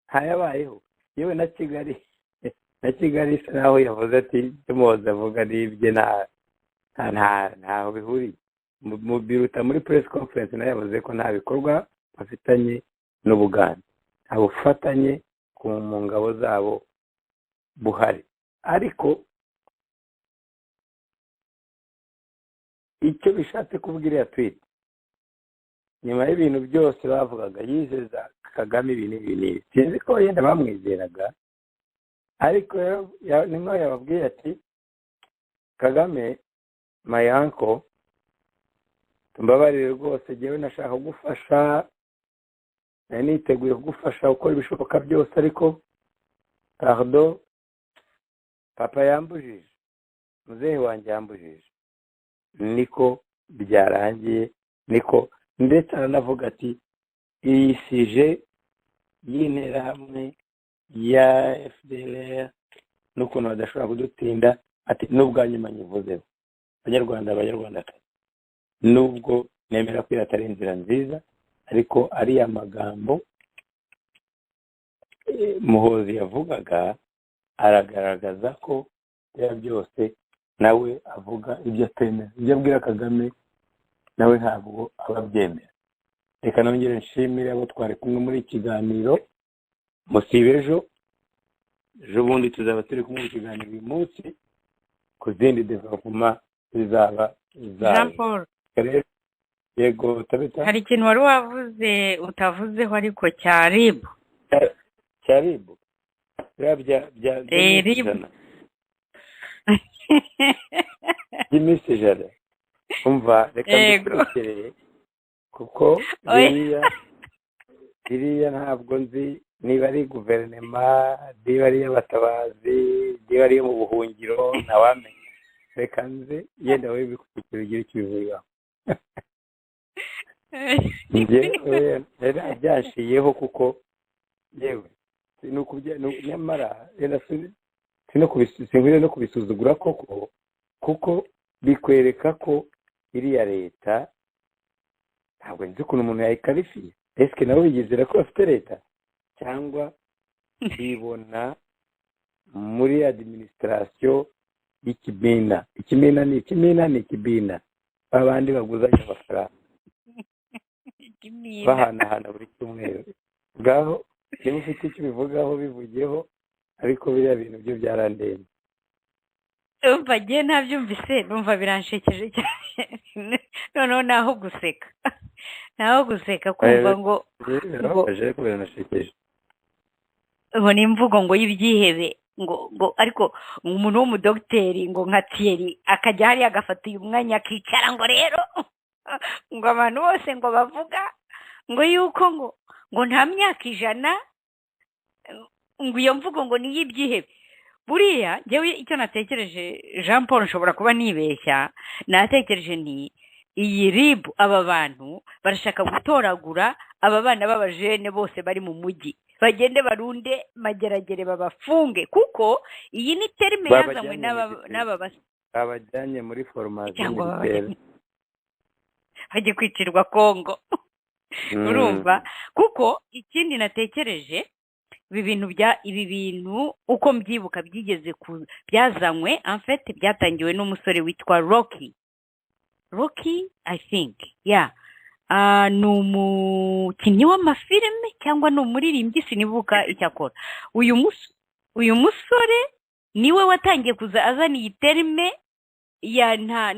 hayabayeho yewe na Kigali naho yavuze ati Muhozi avuga n'ibye ntaho bihuriye. Mu biruta muri press conference nayo yavuze ko nta bikorwa bafitanye n'Ubugande, nta bufatanye mu ngabo zabo buhari. Ariko icyo bishatse kubwira ya tweet nyuma y'ibintu byose bavugaga yizeza Kagame ibintu sinzi ko yenda bamwizeraga, ariko nimwe yababwiye ati Kagame Mayanko tumbabarire rwose jewe nashaka kugufasha, niteguye kugufasha ukora ibishoboka byose, ariko pardon papa yambujije, muzehe wanjye yambujije. Niko byarangiye, niko ndetse aranavuga ati iyi sije y'intera hamwe ya FDLR n'ukuntu badashobora kudutinda, ati n'ubwa nyuma nyivuzeho abanyarwanda nubwo nemera ko atari inzira nziza, ariko ari amagambo Muhozi yavugaga aragaragaza ko bya byose nawe avuga ibyo atemera, ibyo abwira Kagame nawe ntabwo ababyemera. Reka nongere nshimire abo twari kumwe muri ikiganiro. Musibe ejo bundi tuzaba turi kumwe mu kiganiro uyu munsi ku zindi development zizaba Jean Paul yego tabita hari ikintu wari wavuze utavuzeho ariko cya ribu cya ribu bya ribu by'iminsi ijana umva reka mbikurikireye kuko biriya ntabwo nzi niba ari guverinoma niba ari iy'abatabazi niba ari iyo mu buhungiro ntawamenya reka nzi yenda wowe bikurikira ugira icyo ubivugaho njyewe byanshiyeho kuko yewe nyamara sinkwiriye no kubisuzugura kuko bikwereka ko iriya leta ntabwo nzi ukuntu umuntu yayikarifiye esike nabo bigezera ko bafite leta cyangwa bibona muri adiminisitirasiyo y'ikibina ikimina ni ikibina babandi baguzanya amafaranga bahanahana buri cyumweru ngaho niba ufite icyo ubivugaho bivugeho ariko biriya bintu byo byarandemye umva ngiye ntabyumvise numva biranshekeje cyane noneho naho guseka kumva ngo ariko biranashekeje ubona imvugo ngo y'ibyihebe ngo ariko umuntu w'umudogiteri ngo nka Thierry akajya hariya agafata uyu mwanya akicara ngo rero ngo abantu bose ngo bavuga ngo yuko ngo nta myaka 100 ngo iyo mvugo ngo ni iy'ibyihebe buriya njyewe icyo natekereje Jean Paul nshobora kuba nibeshya natekereje ni iyi ribu aba bantu barashaka gutoragura aba bana b'abajene bose bari mu mujyi bagende barunde mageragere babafunge kuko iyi ni terime yazanywe n'aba abajyanye muri formation militaire bajye kwicirwa Kongo urumva kuko ikindi natekereje ibi bintu uko mbyibuka byigeze byazanywe en fait byatangiwe n'umusore witwa Rocky I think ni umukinnyi w'amafilime cyangwa ni umuririmbyi sinibuka icyo akora uyu musore niwe watangiye kuza azana iyi terime ya nta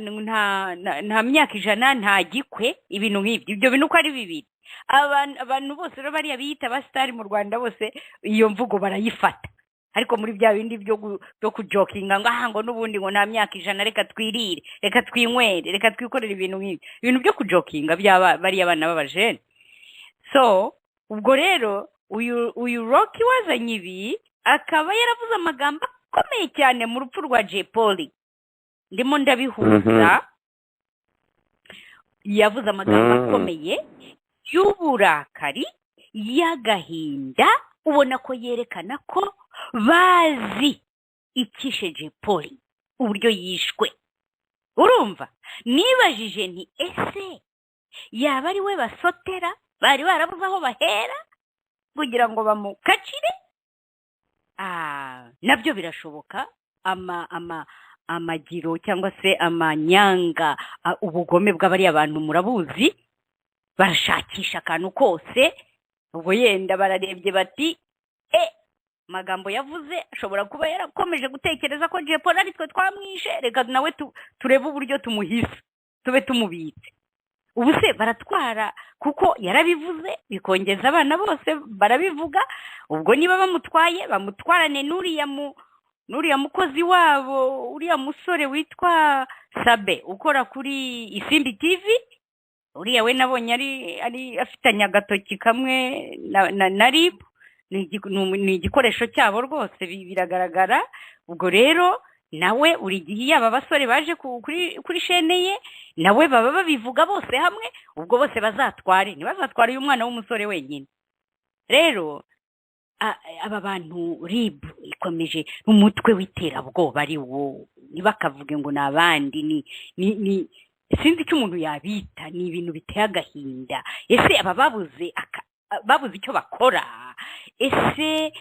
myaka 100 nta gikwe ibintu nk'ibyo ibyo bintu uko ari bibiri abantu bose rero bariya biyita abasitari mu Rwanda bose iyo mvugo barayifata ariko muri bya bindi byo kujokinga ngo n'ubundi ngo nta myaka 100 reka twirire reka twinywere reka twikorera ibintu nk'ibi ibintu byo kujokinga bariya abana b'abajene so ubwo rero uyu Rocky wazanye ibi akaba yaravuze amagambo akomeye cyane mu rupfu rwa Jay Polly ndimo ndabihuza yavuze amagambo akomeye y'uburakari y'agahinda ubona ko yerekana ko bazi ikishe Jay Polly uburyo yishwe urumva nibajije nti ese yaba ari we basotera bari barabuze aho bahera kugira ngo bamukacire nabyo birashoboka amagiro cyangwa se amanyanga ubugome bw'abari abantu murabuzi barashakisha akantu kose ubwo yenda bararebye bati magambo yavuze ashobora kuba yarakomeje gutekereza ko Jay Polly ari twe twamwishe reka nawe turebe uburyo tumuhisa tube tumubitse ubu se baratwara kuko yarabivuze bikongeza abana bose barabivuga ubwo niba bamutwarane n'uriya mukozi wabo uriya musore witwa Sabe ukora kuri Isimbi TV uriya we nabonye ari afitanye agatoki kamwe na RIB ni igikoresho cyabo rwose biragaragara ubwo rero nawe uri gihe yaba abasore baje kuri shene ye nawe baba babivuga bose hamwe ubwo bose ntibazatware uyu mwana w'umusore wenyine rero aba bantu RIB ikomeje umutwe w'iterabwoba ari wo ntibakavuge ngo ni abandi ni sinzi icyo umuntu yabita ni ibintu biteye agahinda ese aba babuze icyo bakora ese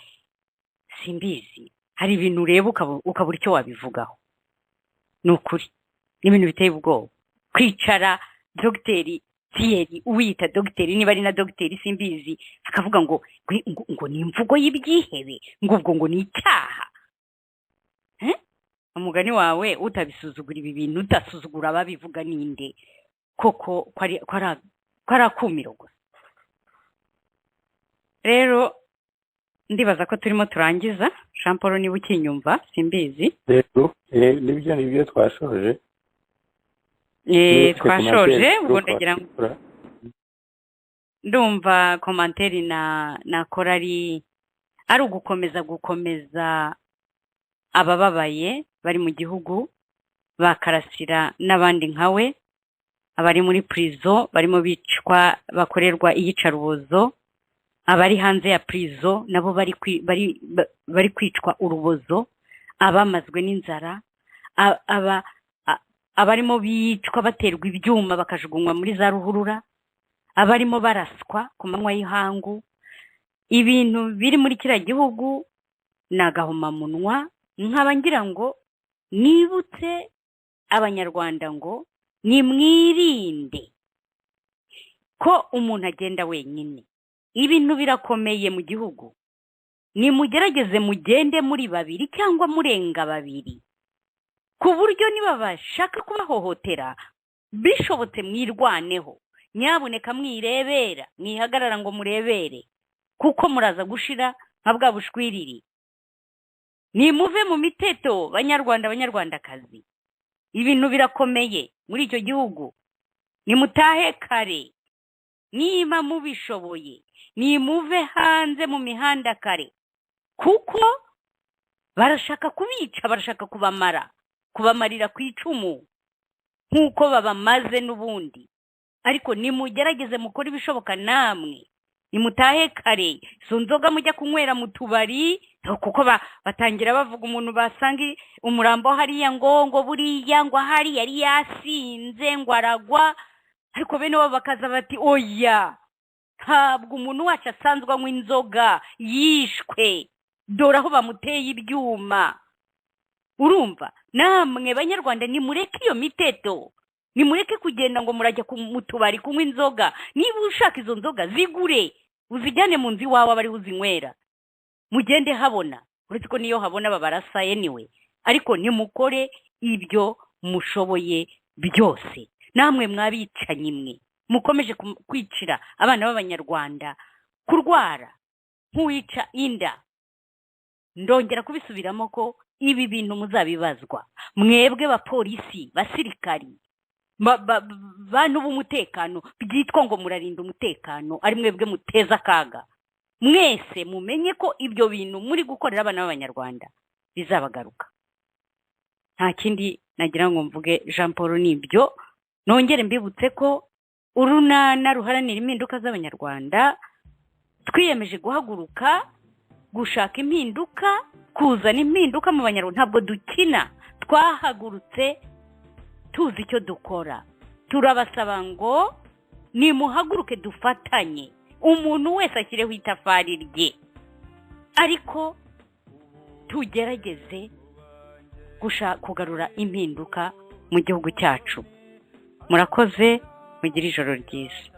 simbizi hari ibintu ureba ukabura icyo wabivugaho ni ukuri ni ibintu biteye ubwoba kwicara dogiteri Thierry uwita dogiteri niba ari na dogiteri simbizi akavuga ngo ni imvugo y'ibyihebe ngo ni icyaha umugani wawe utabisuzugura ibi bintu utasuzugura ababivuga ninde koko ko ari akumiro gusa. Rero ndibaza ko turimo turangiza. Jean Paul niba ukinyumva simbizi. Rero nibyo twashoje. Twashoje ubwo ndagira ngo ndumva komanteri nakora ari ugukomeza abababaye bari mu gihugu bakarasira n'abandi nkawe abari muri prison barimo bicwa bakorerwa iyicarubozo, abari hanze ya prison nabo bari kwicwa urubozo, abamazwe n'inzara, abarimo bicwa baterwa ibyuma bakajugunywa muri za ruhurura, abarimo baraswa ku manywa y'ihangu. Ibintu biri muri kiriya gihugu nagahomamunwa. Nkaba ngira ngo nibutse abanyarwanda ngo nimwirinde ko umuntu agenda wenyine. Ibintu birakomeye mu gihugu. Nimugerageze mugende muri babiri cyangwa murenga babiri, ku buryo niba bashaka kubahohotera bishobotse mwirwaneho. Nyabuneka mwirebera, mwihagarara ngo murebere, kuko muraza gushira nka bwa bushwiriri. Nimuve mu miteto banyarwandakazi. Ibintu birakomeye muri icyo gihugu. Nimutahe kare, niba mubishoboye nimuve hanze mu mihanda kare, kuko barashaka kubica, barashaka kubamarira ku icumu nk'uko babamaze n'ubundi. Ariko nimugerageze mukora ibishoboka namwe, nimutahe kare. So nzoga mujya kunywera mu tubari, kuko batangira bavuga umuntu basanga umurambo hariya ngo buriya ngo hari yari yasinze ngo aragwa, ariko bene wabo bakaza bati oya, ntabwo umuntu wacu asanzwe anywa inzoga, yishwe, dore aho bamuteye ibyuma. Urumva? Namwe banyarwanda nimureke iyo miteto, nimureke kugenda ngo murajya mu tubari kunywa inzoga. Niba ushaka izo nzoga zigure uzijyane mu nzu iwawe abari uzinywera, mugende habona. Uretse ko niyo habona babarasa anyway. Ariko nimukore ibyo mushoboye byose. Namwe mwabicanye mwe mukomeje kwicira abana b'abanyarwanda, kurwara nk'uwica inda. Ndongera kubisubiramo ko ibi bintu muzabibazwa mwebwe bapolisi, basirikari, bantu b'umutekano byitwa ngo murarinda umutekano, ari mwebwe muteza akaga. Mwese mumenye ko ibyo bintu muri gukorera abana b'abanyarwanda bizabagaruka. Nta kindi nagira ngo mvuge Jean Paul nibyo. Nongere mbibutse ko urunana ruharanira impinduka z'abanyarwanda twiyemeje guhaguruka gushaka impinduka, kuzana impinduka mu banyarwanda. Ntabwo dukina, twahagurutse tuzi icyo dukora. Turabasaba ngo nimuhaguruke dufatanye, umuntu wese ashyireho itafari rye, ariko tugerageze kugarura impinduka mu gihugu cyacu. Murakoze, mugire ijoro ryiza.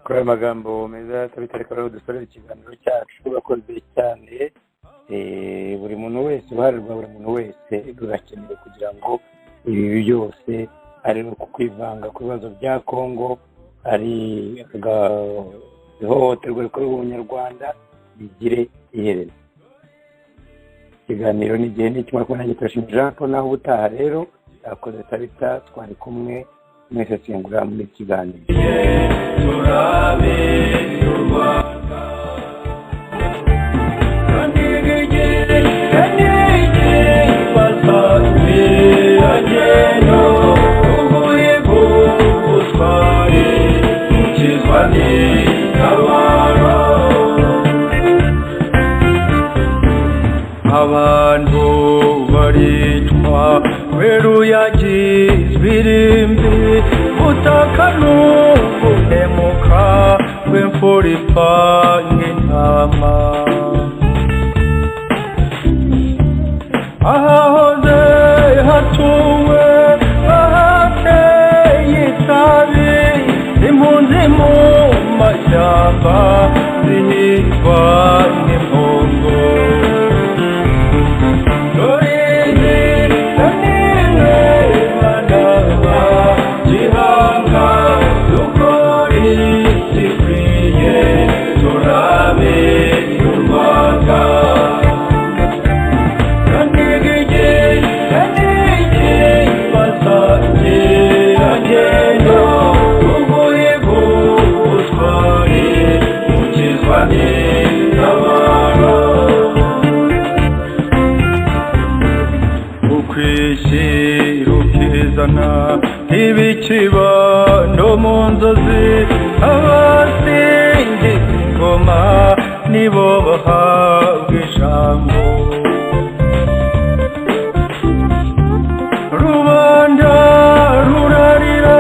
Kuri aya magambo meza tubitareka rero dusorera ikiganiro cyacu. Bakoze cyane. Buri muntu wese, uruhare rwa buri muntu wese rurakenewe kugira ngo ibi byose ari ukwivanga ku bibazo bya Kongo, ari ihohoterwa rikorerwa Umunyarwanda bigire iherezo. Ikiganiro ni igihe n'ikimara kubona gitashimye Jean Paul. Naho ubutaha rero akoze Tabita, twari kumwe mwese singura muri kiganiro. Abantu baricwa weruyagizwe irimbi, butaka n'ubuhemuka bw'imfura ipanga intama. Ahahoze hatuwe ahateye itabi, impunzi mu mashyamba zihigwa n'impongo. Dore izi ni mwe bana rukizana nk'ibikibando mu nzozi abasingiza ingoma nibo bahabwa ijambo rubanda rurarira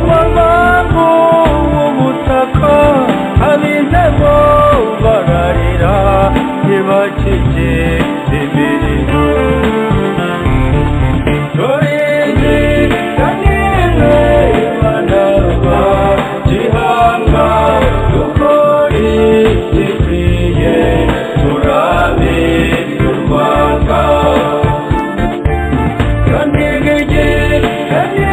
w'abantu b'ubutaka ab'intego bararira ntibakigire imirimo Dorindi kanimwe banarwa gihanga dukori gikwiye turabe u Rwanda kandi